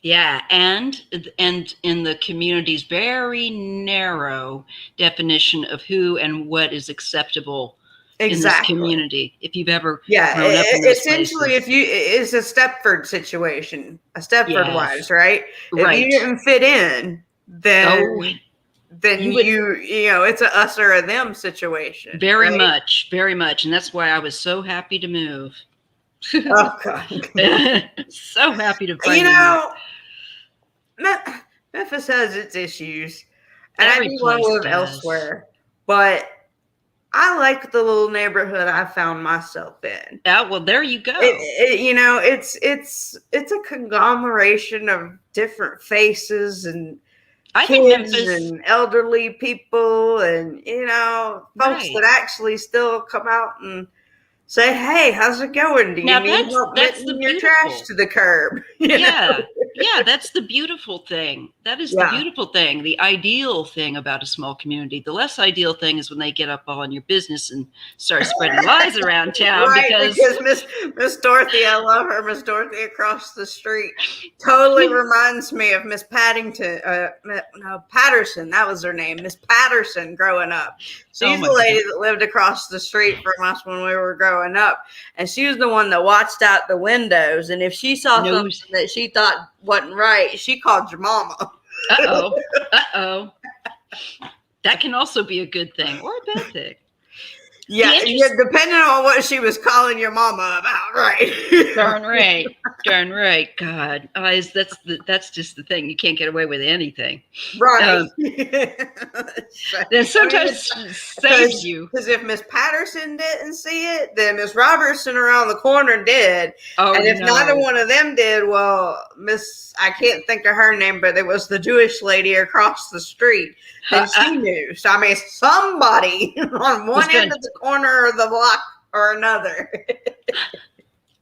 Yeah, and in the community's very narrow definition of who and what is acceptable in this community. If you've ever grown up in those essentially places. It's a Stepford situation, a Stepford wives, right? Right. If you didn't fit in, then it's a us or a them situation. Very much, and that's why I was so happy to move. Oh God! So happy to find Memphis has its issues, and I do want to live elsewhere, but I like the little neighborhood I found myself in. Yeah, well, there you go. It's a conglomeration of different faces and kids and elderly people, and folks that actually still come out and say, "Hey, how's it going? Do you need help getting your trash to the curb?" Yeah, that's the beautiful thing. That is the beautiful thing. The ideal thing about a small community. The less ideal thing is when they get up all in your business and start spreading lies around town. Right, because Miss Dorothy, I love her. Miss Dorothy across the street totally reminds me of Miss Paddington. Patterson. That was her name, Miss Patterson. Growing up, she's the lady that lived across the street from us when we were growing up, and she was the one that watched out the windows. And if she saw something that she thought wasn't right, she called your mama. Uh-oh. That can also be a good thing or a bad thing. Yeah, depending on what she was calling your mama about, right? Darn right. God, that's just the thing. You can't get away with anything, right? Then sometimes saves you. Because if Miss Patterson didn't see it, then Miss Robertson around the corner did. And if neither one of them did, well, I can't think of her name, but it was the Jewish lady across the street. And she knew. So, I mean, somebody on one end of the corner of the block or another.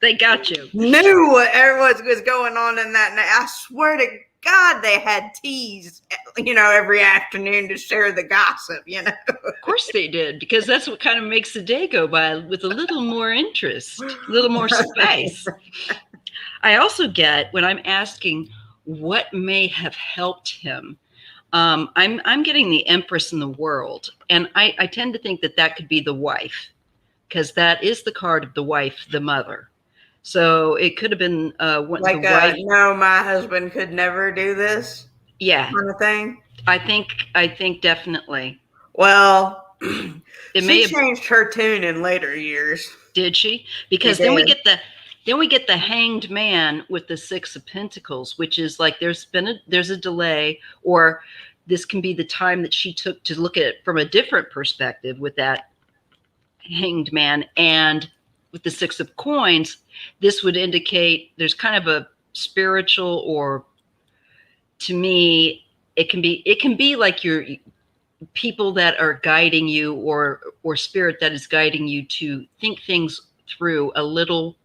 They got you. Knew what everyone was going on in that night. I swear to God, they had teas, every afternoon to share the gossip, Of course they did, because that's what kind of makes the day go by, with a little more interest, a little more spice. I also get, when I'm asking what may have helped him, I'm getting the Empress in the World, and I tend to think that could be the wife, because that is the card of the wife, the mother. So it could have been like the wife. No, my husband could never do this. Yeah, kind of thing. I think definitely. Well, it she changed her tune in later years. Did she? Because then we get the Hanged Man with the Six of Pentacles, which is like there's a delay, or this can be the time that she took to look at it from a different perspective with that Hanged Man. And with the Six of Coins, this would indicate there's kind of a spiritual, or to me, it can be like your people that are guiding you, or spirit that is guiding you to think things through a little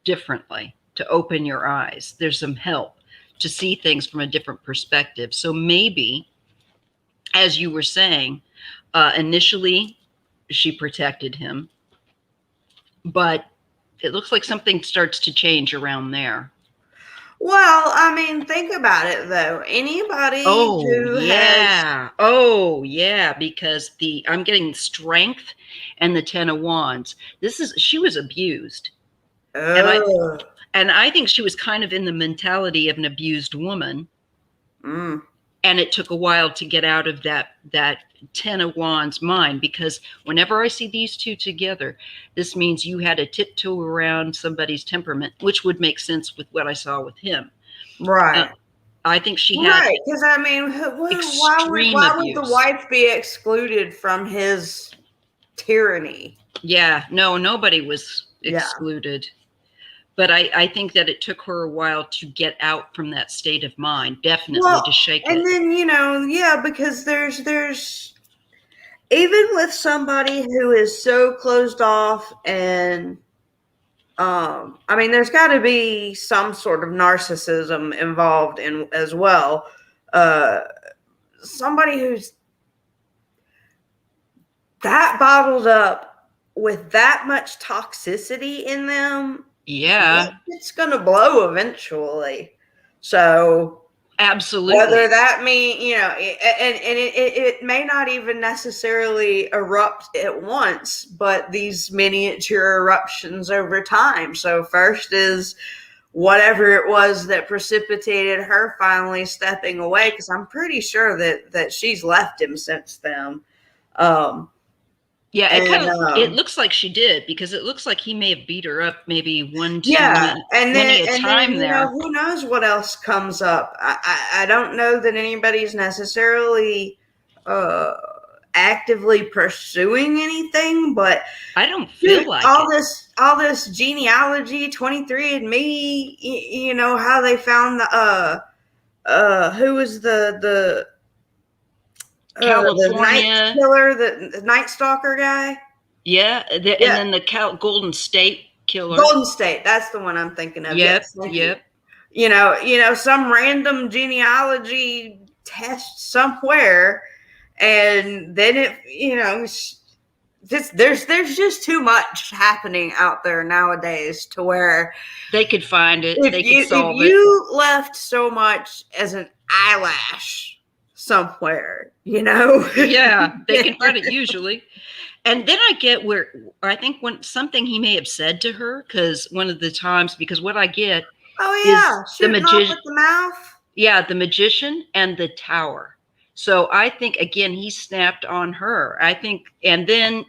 differently, to open your eyes. There's some help to see things from a different perspective. So maybe, as you were saying, initially she protected him, but it looks like something starts to change around there. Well, I mean, think about it though. Anybody who has because I'm getting Strength and the Ten of Wands. She was abused. And I think she was kind of in the mentality of an abused woman. And it took a while to get out of that Ten of Wands mind, because whenever I see these two together, this means you had to tiptoe around somebody's temperament, which would make sense with what I saw with him. Right. I think she had. Right, because I mean, why would the wife be excluded from his tyranny? Yeah, no, nobody was excluded. But I think that it took her a while to get out from that state of mind, definitely, to shake it. And then, because there's even with somebody who is so closed off, and I mean, there's got to be some sort of narcissism involved in as well. Somebody who's that bottled up with that much toxicity in them, it's going to blow eventually. So absolutely, whether that means, and it may not even necessarily erupt at once, but these miniature eruptions over time. So first is whatever it was that precipitated her finally stepping away, because I'm pretty sure that she's left him since then. It looks like she did, because it looks like he may have beat her up maybe one time there. Who knows what else comes up? I don't know that anybody's necessarily actively pursuing anything, but I don't feel like all this genealogy, 23andMe, how they found the who was the California night killer, the Night Stalker guy. And then the Golden State killer. Golden State, that's the one I'm thinking of. Yep. Some random genealogy test somewhere, and then there's just too much happening out there nowadays to where they could find it. They could solve it. If you left so much as an eyelash somewhere, they can find it usually. And then I get where I think when something he may have said to her, because one of the times, because what I get is the magician with the mouth. The magician and the tower. So I think again he snapped on her. I think don't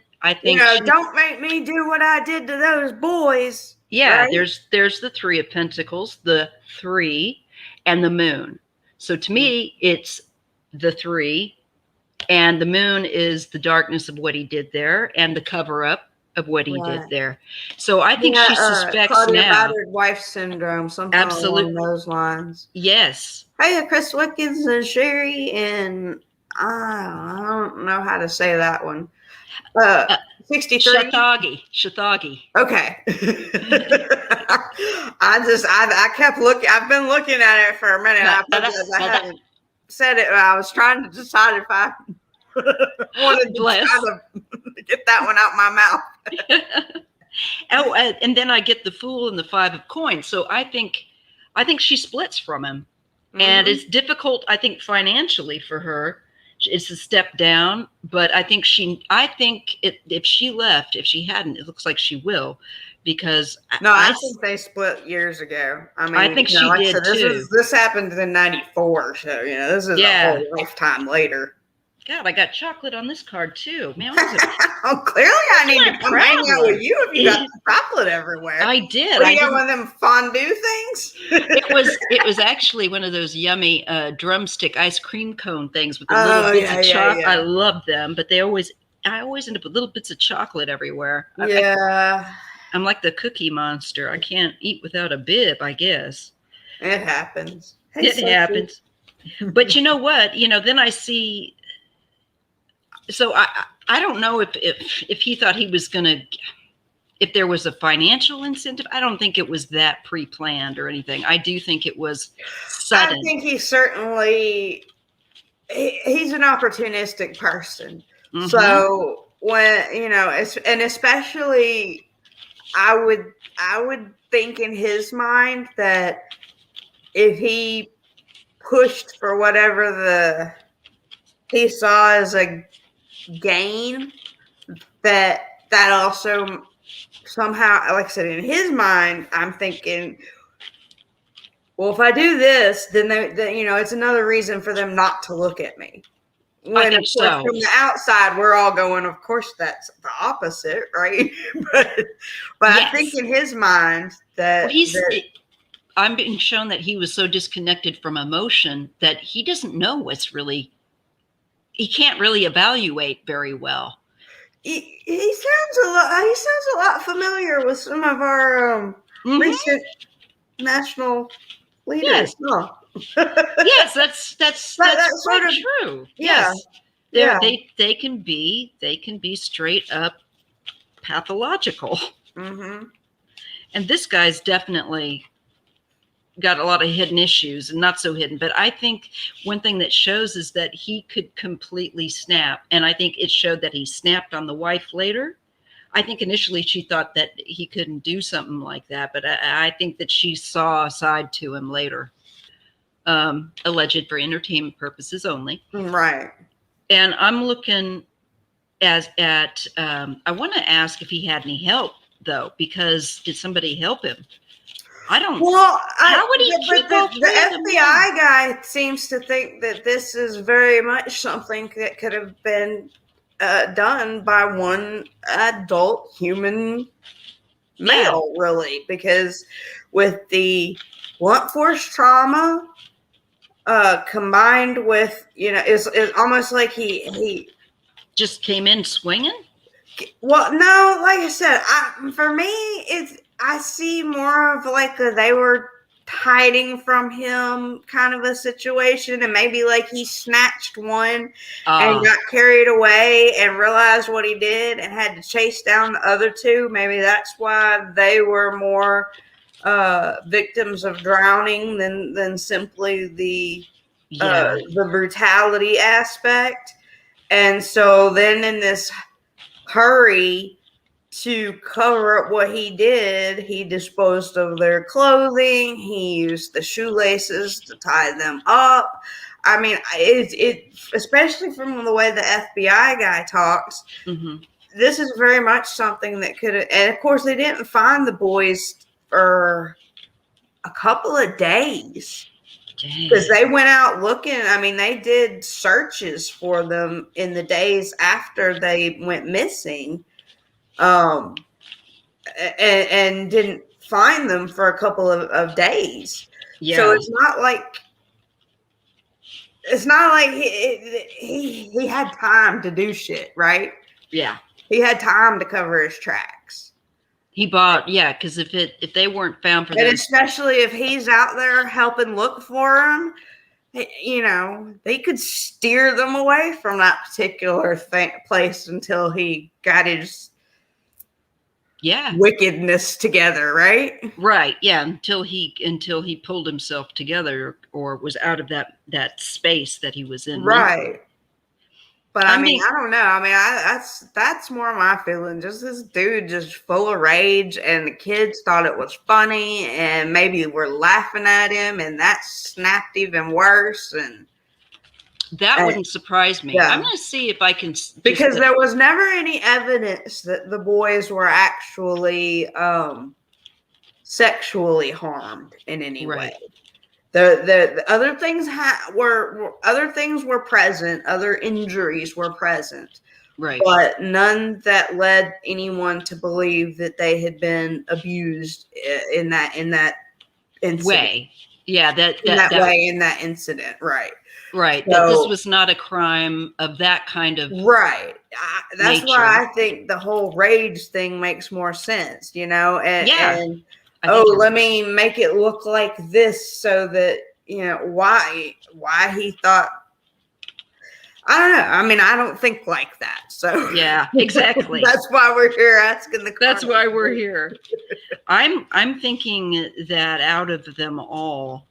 make me do what I did to those boys. Yeah, right? There's the Three of Pentacles, the 3, and the Moon. So to me, it's the 3, and the Moon is the darkness of what he did there, and the cover up of what he did there. So I think she suspects now. Battered wife syndrome, something along those lines. Yes. Hey, Chris Wickens and Sherry, and I don't know how to say that one. 63. Shathagi. Okay. I kept looking. I've been looking at it for a minute. I hadn't said it. I was trying to decide if I wanted to try to get that one out my mouth. And then I get the Fool and the 5 of Coins. So I think she splits from him, and it's difficult, I think, financially for her It's a step down, but I think if she left, if she hadn't, it looks like she will, because I think they split years ago. I mean, I think she like did I said, too. This happened in '94, so this is a whole lifetime later. God, I got chocolate on this card too. Man, oh, clearly I need to come hang out with you if you got chocolate everywhere. I did. What, do you got one of them fondue things? it was actually one of those yummy drumstick ice cream cone things with the little bits of chocolate. I love them, but I always end up with little bits of chocolate everywhere. I'm like the Cookie Monster. I can't eat without a bib, I guess. It happens. It happens. But you know what? Then I see. So I don't know if he thought he was going to, if there was a financial incentive. I don't think it was that pre-planned or anything. I do think it was sudden. I think he's certainly, he's an opportunistic person. Mm-hmm. So when, and especially I would think in his mind that if he pushed for whatever he saw as a gain, that also somehow, like I said, in his mind, I'm thinking, well, if I do this, then it's another reason for them not to look at me. When, of course, from the outside, we're all going, of course, that's the opposite, right? but yes. I think in his mind that I'm being shown that he was so disconnected from emotion that he doesn't know what's really. He can't really evaluate very well. He sounds a lot familiar with some of our recent national leaders. Yes, yes, that's sort of true. Yeah. Yes. They can be straight up pathological. Mm-hmm. And this guy's definitely got a lot of hidden issues, and not so hidden, but I think one thing that shows is that he could completely snap, and I think it showed that he snapped on the wife later. I think initially she thought that he couldn't do something like that, but I think that she saw a side to him later, alleged for entertainment purposes only. Right. And I'm looking at I want to ask if he had any help though, because did somebody help him? I don't. Well, how would he keep the FBI guy seems to think that this is very much something that could have been done by one adult human male, really, because with the blunt force trauma combined with, it's almost like he just came in swinging. Well, no, like I said, for me, I see more of like they were hiding from him kind of a situation, and maybe like he snatched one and got carried away and realized what he did and had to chase down the other two. Maybe that's why they were more victims of drowning than simply the brutality aspect. And so then in this hurry to cover up what he did, he disposed of their clothing. He used the shoelaces to tie them up. I mean, it especially from the way the FBI guy talks, this is very much something that could have, and of course they didn't find the boys for a couple of days. Because they went out looking. I mean, they did searches for them in the days after they went missing. And didn't find them for a couple of days. Yeah. So it's not like he had time to do shit, right? Yeah. He had time to cover his tracks. He bought, because if they weren't found for them, and especially if he's out there helping look for them, they could steer them away from that particular place until he got his wickedness together, right? Right. Yeah. Until he pulled himself together or was out of that space that he was in. Right. But I mean, I don't know. I mean, that's more my feeling. Just this dude just full of rage, and the kids thought it was funny, and maybe were laughing at him, and that snapped even worse. And That wouldn't surprise me. Yeah. I'm going to see if I can. Because there was never any evidence that the boys were actually sexually harmed in any way. The other things were present. Other injuries were present. Right. But none that led anyone to believe that they had been abused in that incident. Way. Yeah, that way in that incident, right? Right. So, that this was not a crime of that kind of right. That's nature. why I think the whole rage thing makes more sense, you know? And let me make it look like this so that, you know, why he thought, I don't know. I mean, I don't think like that. So yeah, exactly. That's why we're here asking the That's why we're here. I'm thinking that out of them all,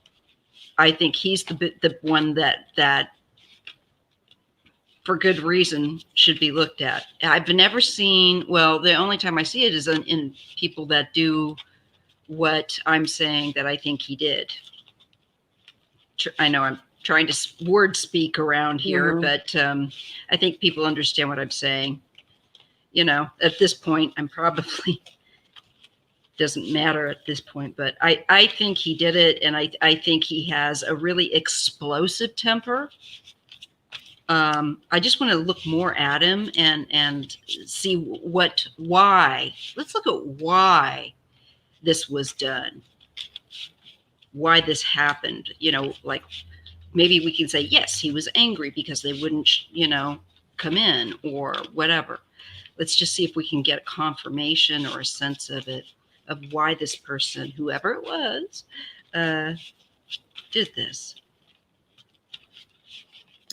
I think he's the one that for good reason should be looked at. I've never seen, well, the only time I see it is in people that do what I'm saying that I think he did. I know I'm trying to word speak around here, but I think people understand what I'm saying. You know, at this point, I'm probably doesn't matter at this point, but I think he did it, and I think he has a really explosive temper. I just want to look more at him and see why. Let's look at why this was done, why this happened. You know, like maybe we can say, yes, he was angry because they wouldn't, you know, come in or whatever. Let's just see if we can get a confirmation or a sense of it, of why this person, whoever it was, did this.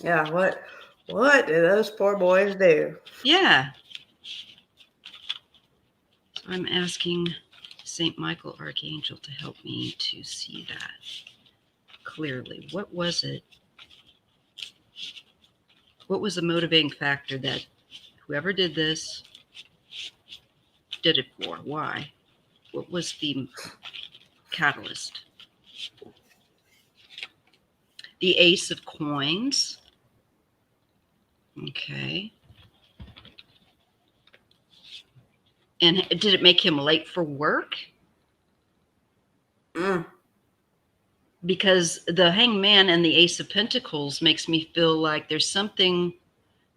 Yeah, what did those poor boys do? Yeah. So I'm asking St. Michael Archangel to help me to see that clearly. What was it? What was the motivating factor that whoever did this did it for? Why? What was the catalyst? The Ace of Coins. Okay. And did it make him late for work? Because the Hangman and the Ace of Pentacles makes me feel like there's something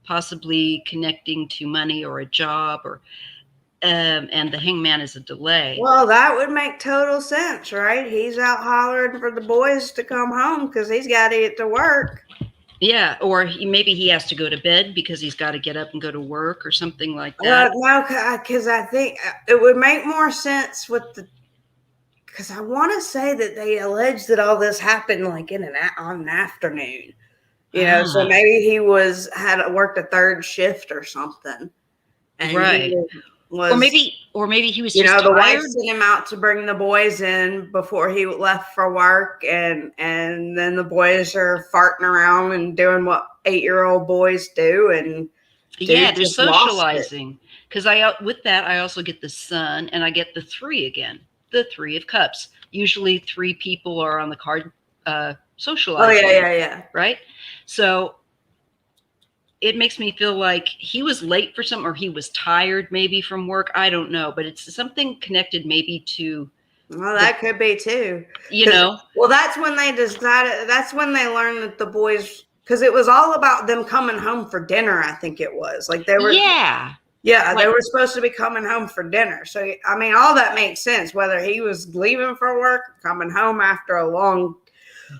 possibly connecting to money or a job, or and the Hangman is a delay. Well, that would make total sense, right? He's out hollering for the boys to come home because he's got to get to work. Yeah, or maybe he has to go to bed because he's got to get up and go to work or something like that. No, because I think it would make more sense with because I want to say that they allege that all this happened like on an afternoon, you know, so maybe he had worked a third shift or something, and right. Or maybe he was, you just know, the tired. wife sent him out to bring the boys in before he left for work, and then the boys are farting around and doing what 8-year-old boys do, and yeah, they're socializing. Because with that I also get the Sun, and I get the 3 again, the 3 of Cups. Usually 3 people are on the card socializing. Oh yeah. Right. So it makes me feel like he was late for something, or he was tired maybe from work. I don't know, but it's something connected maybe to. Well, that could be too. You know. Well, that's when they decided. That's when they learned that the boys, because it was all about them coming home for dinner. I think it was like they were. Yeah. Yeah, they were supposed to be coming home for dinner. So I mean, all that makes sense. Whether he was leaving for work, coming home after a long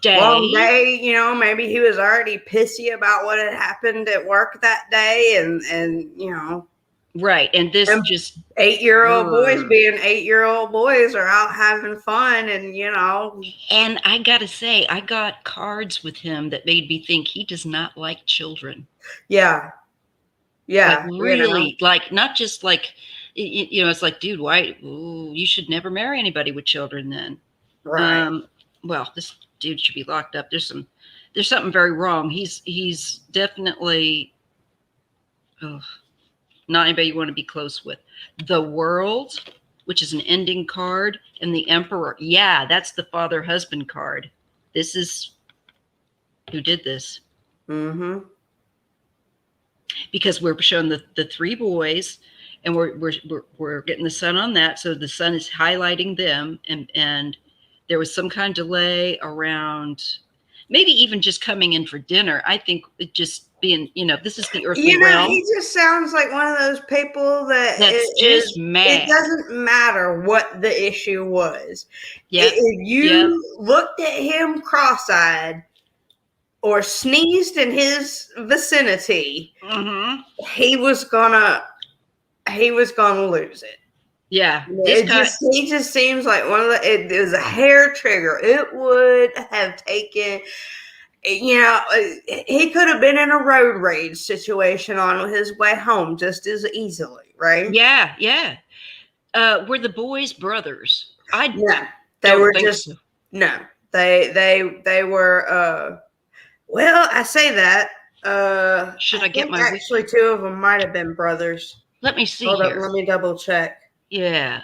day, you know, maybe he was already pissy about what had happened at work that day, and you know, right. And this just 8-year-old boys being 8-year-old boys are out having fun, and you know. And I gotta say, I got cards with him that made me think he does not like children. Yeah. Like really, you know? Like not just like, you know, it's like, dude, why? Ooh, you should never marry anybody with children then. Right. Well, this dude should be locked up. There's something very wrong. He's definitely not anybody you want to be close with. The World, which is an ending card, and the Emperor. Yeah, that's the father-husband card. This is who did this. Mm-hmm. Because we're showing the three boys, and we're getting the sun on that, so the sun is highlighting them, and there was some kind of delay around maybe even just coming in for dinner. I think it just being, this is the earthly realm. He just sounds like one of those people that's just mad. It doesn't matter what the issue was. Yeah. If you looked at him cross-eyed or sneezed in his vicinity, mm-hmm. he was gonna lose it. Yeah. He just seems like one of the. It was a hair trigger. It would have taken. He could have been in a road rage situation on his way home just as easily, right? Yeah, yeah. Were the boys brothers? They were just so. No. They were. Well, I say that. Should I get my? Actually, two of them might have been brothers. Let me see Hold here. up, let me double check. Yeah.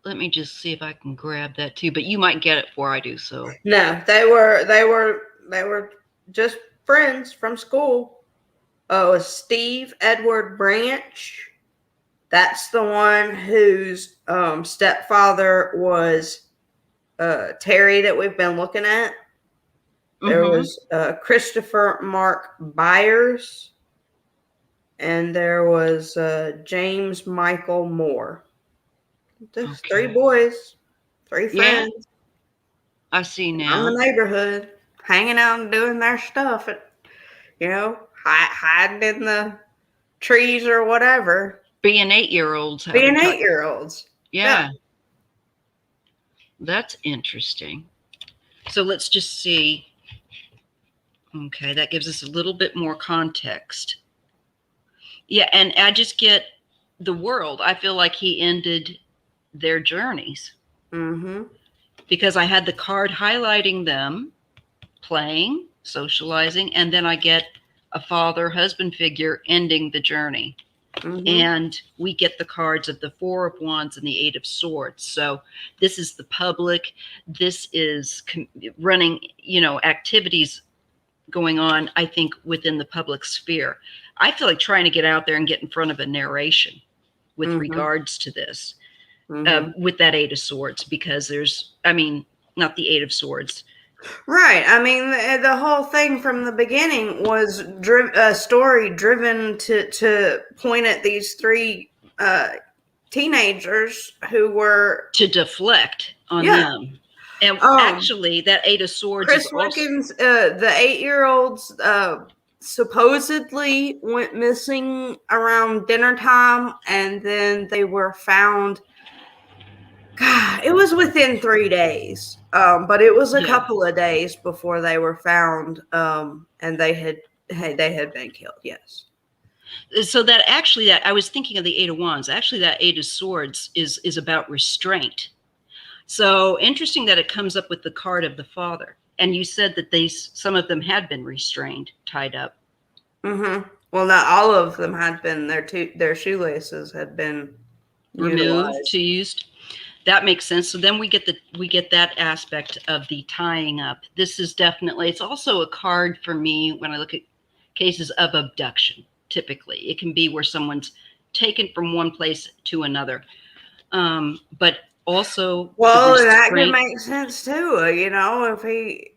Let me just see if I can grab that too. But you might get it before I do. So no, they were just friends from school. Oh, Steve Edward Branch. That's the one whose stepfather was Terry that we've been looking at. There was Christopher Mark Byers. And there was James Michael Moore. Just three boys, three friends. Yeah, I see now. In the neighborhood, hanging out and doing their stuff. Hiding in the trees or whatever. Being 8-year-olds. Yeah. That's interesting. So let's just see. Okay, that gives us a little bit more context. Yeah, and I just get the world. I feel like he ended their journeys. Mm-hmm. Because I had the card highlighting them, playing, socializing, and then I get a father-husband figure ending the journey. Mm-hmm. And we get the cards of the Four of Wands and the Eight of Swords. So this is the public. This is running, activities going on, I think, within the public sphere. I feel like trying to get out there and get in front of a narration with regards to this, with that Eight of Swords, because not the Eight of Swords. Right. I mean, the whole thing from the beginning was a story driven to point at these three teenagers who were... To deflect on them. And actually, that Eight of Swords... Chris Wickens, the 8-year-olds... supposedly went missing around dinner time, and then they were found. God, it was within 3 days, but it was a couple of days before they were found, and they had been killed. Yes. So that I was thinking of the Eight of Wands. Actually, that Eight of Swords is about restraint. So interesting that it comes up with the card of the father. And you said that some of them had been restrained, tied up. Mm-hmm. Well, not all of them had been. Their shoelaces had been removed, used. That makes sense. So then we get that aspect of the tying up. This is definitely. It's also a card for me when I look at cases of abduction. Typically, it can be where someone's taken from one place to another, but also. Well, that could make sense too. If he.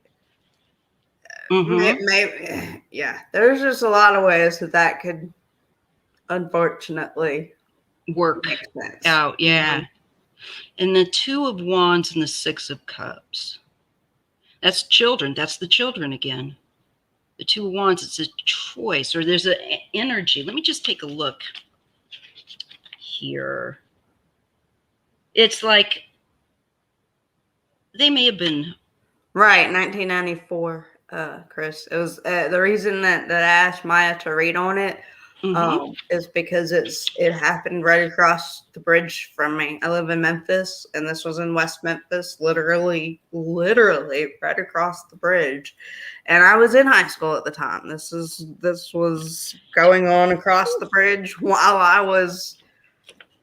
Maybe, yeah. There's just a lot of ways that could, unfortunately, work out. Yeah, and the Two of Wands and the Six of Cups. That's children. That's the children again. The Two of Wands. It's a choice, or there's an energy. Let me just take a look here. It's like they may have been right. 1994. Chris, it was the reason that I asked Maya to read on it is because it happened right across the bridge from me. I live in Memphis, and this was in West Memphis, literally right across the bridge. And I was in high school at the time. This was going on across the bridge while I was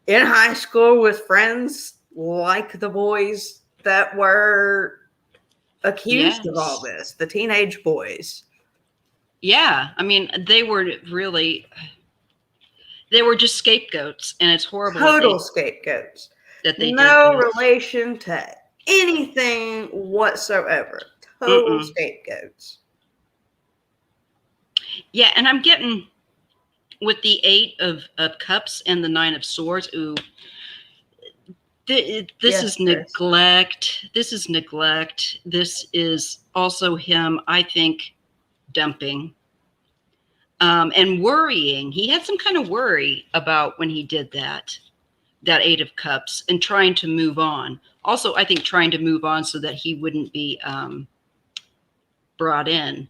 in high school with friends like the boys that were accused of all this, the teenage boys. Yeah. I mean, they were just scapegoats, and it's horrible. Total scapegoats. That they no did relation to anything whatsoever. Total scapegoats. Yeah, and I'm getting with the 8 of Cups and the 9 of Swords. Ooh, this is neglect. This is neglect. This is also him, I think, dumping and worrying. He had some kind of worry about when he did that 8 of Cups, and trying to move on. Also, I think trying to move on so that he wouldn't be brought in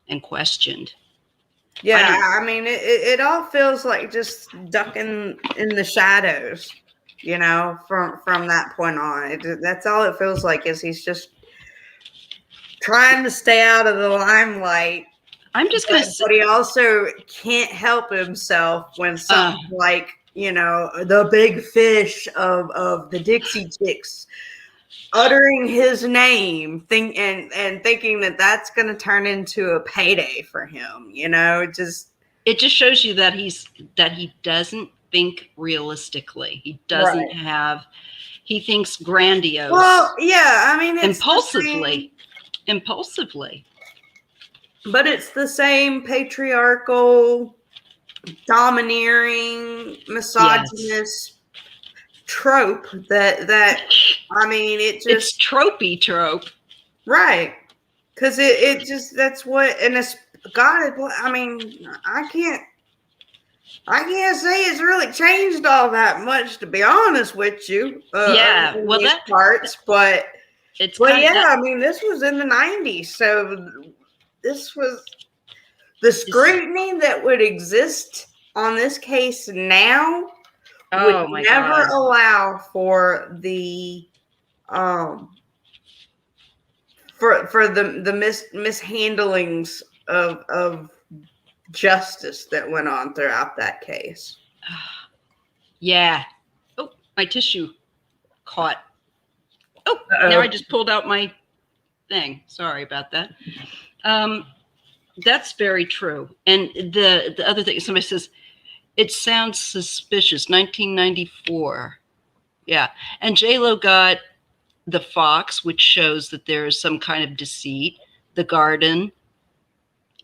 and questioned. Yeah, I mean, it all feels like just ducking in the shadows, you know, from that point on. That's all it feels like, is he's just trying to stay out of the limelight. I'm just going to say, but he also can't help himself when something like, you know, the big fish of the Dixie Chicks uttering his name, thinking that that's going to turn into a payday for him. You know, it just shows you that he doesn't think realistically. He doesn't have. He thinks grandiose. Well, yeah, I mean, it's impulsively. But it's the same patriarchal, domineering, misogynist trope that I mean, it's tropey trope, right? Because it just, that's what, and it's God. I mean, I can't say it's really changed all that much, to be honest with you. Yeah, well, that parts, but it's I mean, this was in the 90s, so this was the scrutiny that would exist on this case now. Would never allow for the for the mishandlings of justice that went on throughout that case. Yeah. Oh, my tissue caught. Oh, now I just pulled out my thing. Sorry about that. That's very true. And the other thing, somebody says, it sounds suspicious. 1994. Yeah. And J-Lo got the Fox, which shows that there is some kind of deceit. The Garden,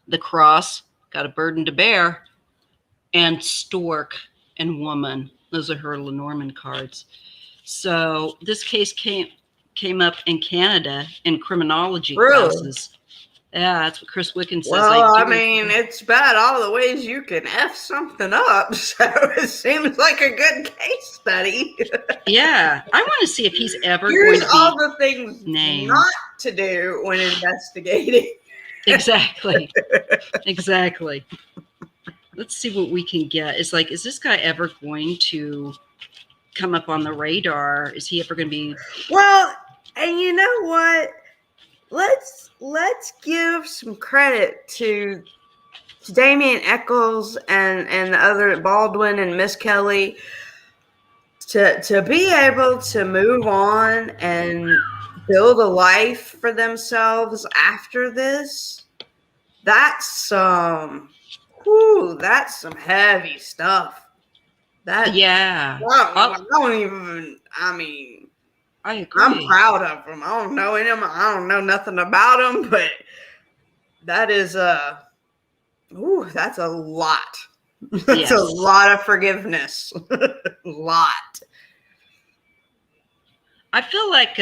the Cross, got a burden to bear, and Stork and Woman. Those are her Lenormand cards. So this case came up in Canada in criminology classes. Yeah, that's what Chris Wicken says. Well, I mean, it's bad all the ways you can F something up, so it seems like a good case study. Yeah, I want to see if he's ever going to be all the things not to do when investigating. Exactly. Exactly. Let's see what we can get. It's like, is this guy ever going to come up on the radar? Is he ever going to be... Well, and you know what? Let's give some credit to Damien Eccles and the other Baldwin and Miss Kelly to be able to move on and build a life for themselves after this. That's some heavy stuff. Yeah. I mean, I agree. I'm proud of them. I don't know him. I don't know nothing about him, but that is that's a lot. That's a lot of forgiveness. A lot. I feel like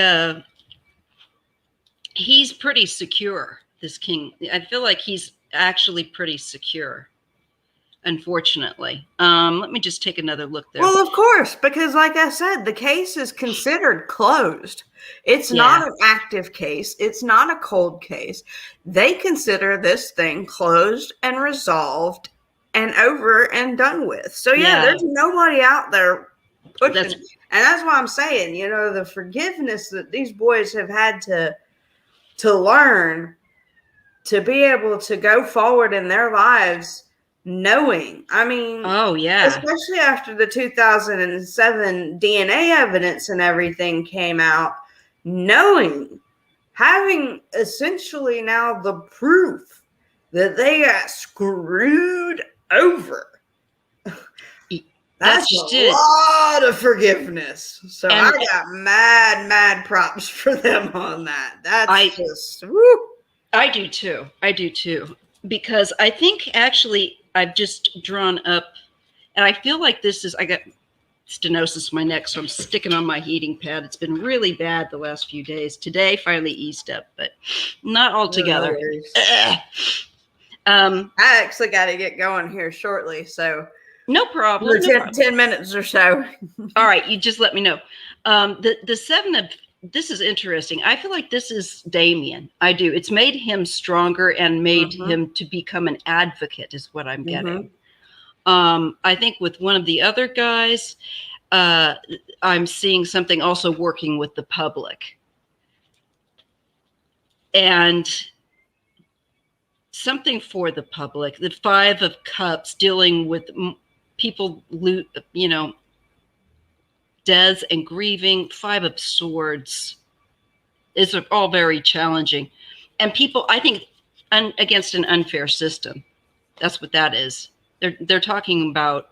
he's pretty secure, this king. I feel like he's actually pretty secure. Unfortunately. Let me just take another look there. Well, of course, because like I said, the case is considered closed. It's not an active case. It's not a cold case. They consider this thing closed and resolved and over and done with. So there's nobody out there pushing. And that's why I'm saying, you know, the forgiveness that these boys have had to learn to be able to go forward in their lives, knowing, I mean, especially after the 2007 DNA evidence and everything came out, knowing having essentially now the proof that they got screwed over. That's a lot of forgiveness. So I got mad props for them on that. That's just, woo. I do too. Because I think actually I've just drawn up, and I feel like I got stenosis in my neck, so I'm sticking on my heating pad. It's been really bad the last few days. Today finally eased up, but not altogether. I actually got to get going here shortly, so no problem. 10 minutes or so. All right, you just let me know. The seven of this is interesting. I feel like this is Damien. I do. It's made him stronger and made him to become an advocate, is what I'm getting. I think with one of the other guys, I'm seeing something also working with the public. And something for the public. The Five of Cups dealing with people, deaths and grieving. Five of Swords is all very challenging. And people, I think, against an unfair system. That's what that is. They're talking about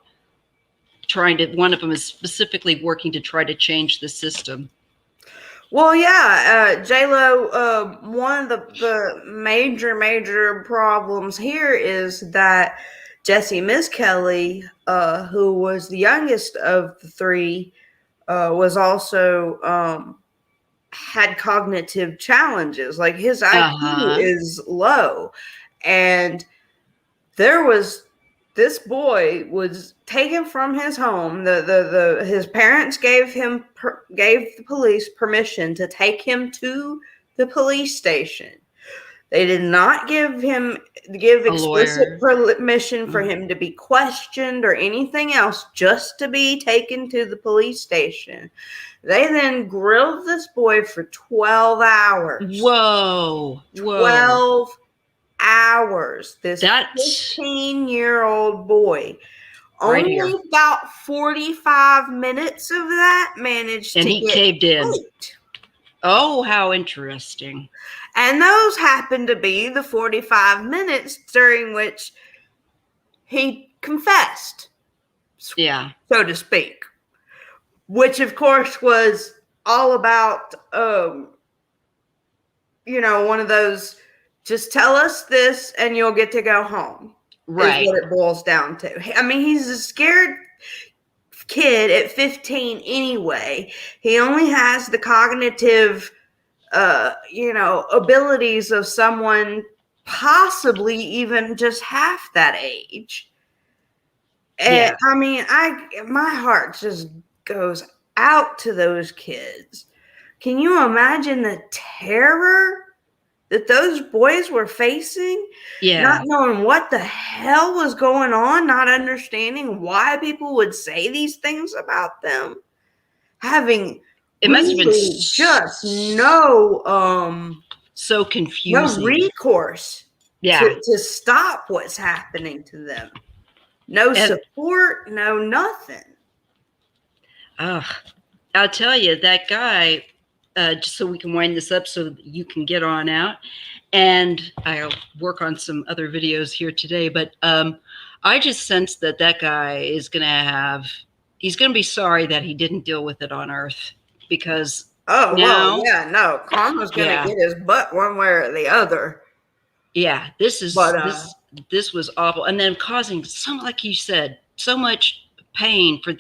one of them is specifically working to try to change the system. Well, yeah, J-Lo, one of the major problems here is that Jesse Miss Kelly, who was the youngest of the three, was also had cognitive challenges. Like his IQ is low, and this boy was taken from his home. His parents gave the police permission to take him to the police station. They did not give explicit permission for him to be questioned or anything else, just to be taken to the police station. They then grilled this boy for 12 hours. Whoa. 12 hours. This 15-year-old boy. Right Only here. about 45 minutes of that managed to get caved in. out. Oh, how interesting. And those happened to be the 45 minutes during which he confessed. Yeah. So to speak. Which, of course, was all about, one of those, just tell us this and you'll get to go home. Right. Is what it boils down to. I mean, he's a scared kid at 15 anyway. He only has the cognitive, abilities of someone possibly even just half that age. And I mean, my heart just goes out to those kids. Can you imagine the terror that those boys were facing? Yeah. Not knowing what the hell was going on, not understanding why people would say these things about them. Having must have been just no so confusing. No recourse to stop what's happening to them. No support, no nothing. I'll tell you, that guy, just so we can wind this up so that you can get on out. And I'll work on some other videos here today. But I just sense that guy is going to he's going to be sorry that he didn't deal with it on Earth. Because karma's going to get his butt one way or the other. Yeah, this was awful. And then causing like you said, so much pain for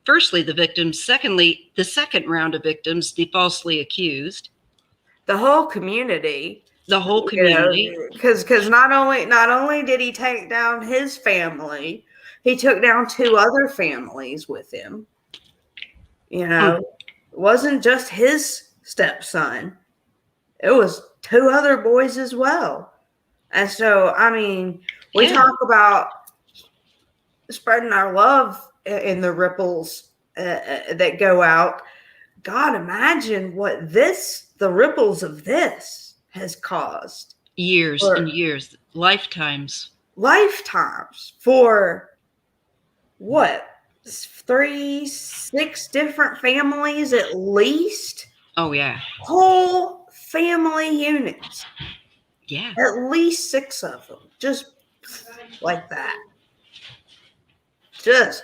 firstly, the victims. Secondly, the second round of victims, the falsely accused. The whole community. Because not only did he take down his family, he took down 2 other families with him. It wasn't just his stepson. It was 2 other boys as well. And so, I mean, we talk about spreading our love in the ripples that go out. God, imagine what the ripples of this has caused. Years and years, lifetimes for what? 3-6 different families at least. Oh yeah. Whole family units. Yeah. At least 6 of them. Just like that. Just.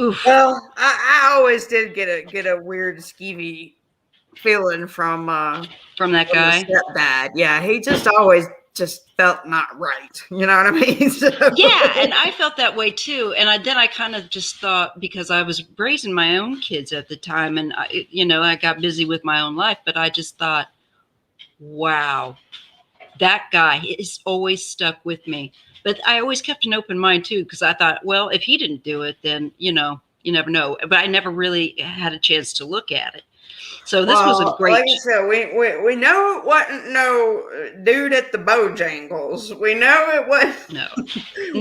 Oof. Well, I always did get a weird skeevy feeling from that guy. the stepdad. Yeah, he just always just felt not right. You know what I mean? So. Yeah, and I felt that way too. And then I kind of just thought, because I was raising my own kids at the time, and I got busy with my own life, but I just thought, wow, that guy is always stuck with me. But I always kept an open mind too, because I thought, well, if he didn't do it, then you never know. But I never really had a chance to look at it. So this was a great. Like I said, we know it wasn't no dude at the Bojangles. We know it was no.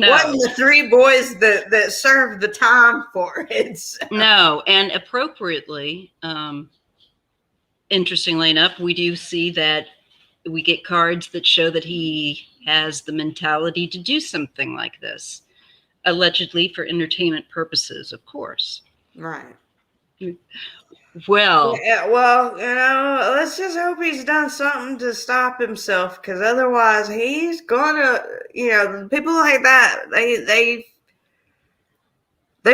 wasn't the 3 boys that served the time for it. So. No, and appropriately, interestingly enough, we do see that we get cards that show that he has the mentality to do something like this, allegedly for entertainment purposes, of course. Right. Well, let's just hope he's done something to stop himself, because otherwise he's gonna, people like that, they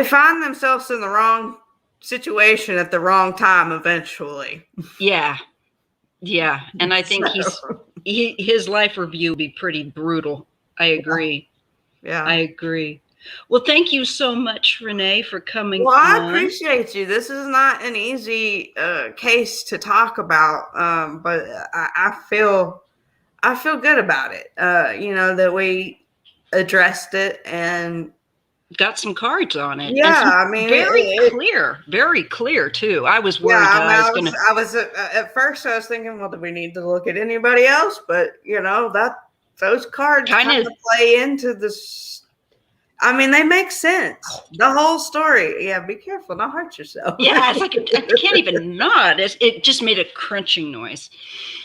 find themselves in the wrong situation at the wrong time eventually. Yeah. And I think his life review will be pretty brutal. I agree. Yeah. I agree. Well, thank you so much, Rene, for coming on. Well, I appreciate you. This is not an easy case to talk about, but I feel good about it. That we addressed it and got some cards on it. Yeah, I mean, very clear too. I was worried. Yeah, I was at first I was thinking, well, do we need to look at anybody else? But those cards kind of play into this. I mean, they make sense. The whole story. Yeah, be careful. Don't hurt yourself. Yeah, it's like I can't even nod. It just made a crunching noise.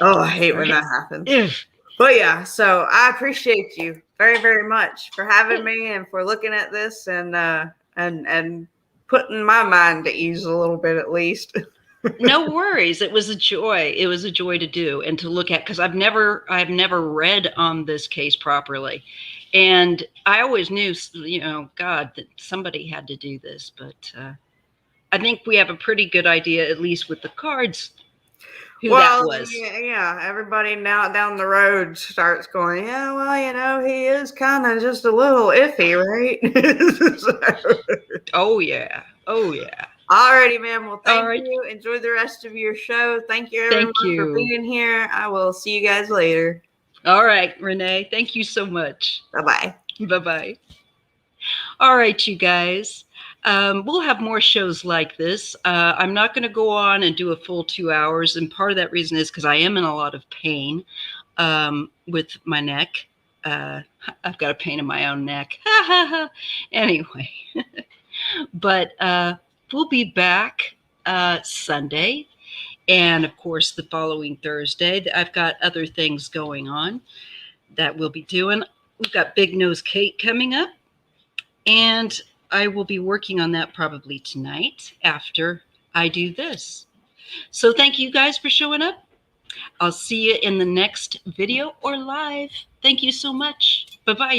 Oh, I hate when that happens. But yeah, so I appreciate you very, very much for having me and for looking at this and putting my mind at ease a little bit, at least. No worries. It was a joy. It was a joy to do and to look at, because I've never read on this case properly. And I always knew, God, that somebody had to do this. But I think we have a pretty good idea, at least with the cards, who that was. Yeah. Everybody now down the road starts going, yeah, well, he is kind of just a little iffy, right? So. Oh, yeah. Alrighty, man. Well, thank you. Enjoy the rest of your show. Thank you, everyone, for being here. I will see you guys later. All right, Rene. Thank you so much. Bye-bye. Bye-bye. All right, you guys. We'll have more shows like this. I'm not going to go on and do a full 2 hours. And part of that reason is because I am in a lot of pain with my neck. I've got a pain in my own neck. Anyway. But we'll be back Sunday. And of course, the following Thursday, I've got other things going on that we'll be doing. We've got Big Nose Kate coming up, and I will be working on that probably tonight after I do this. So thank you guys for showing up. I'll see you in the next video or live. Thank you so much. Bye-bye.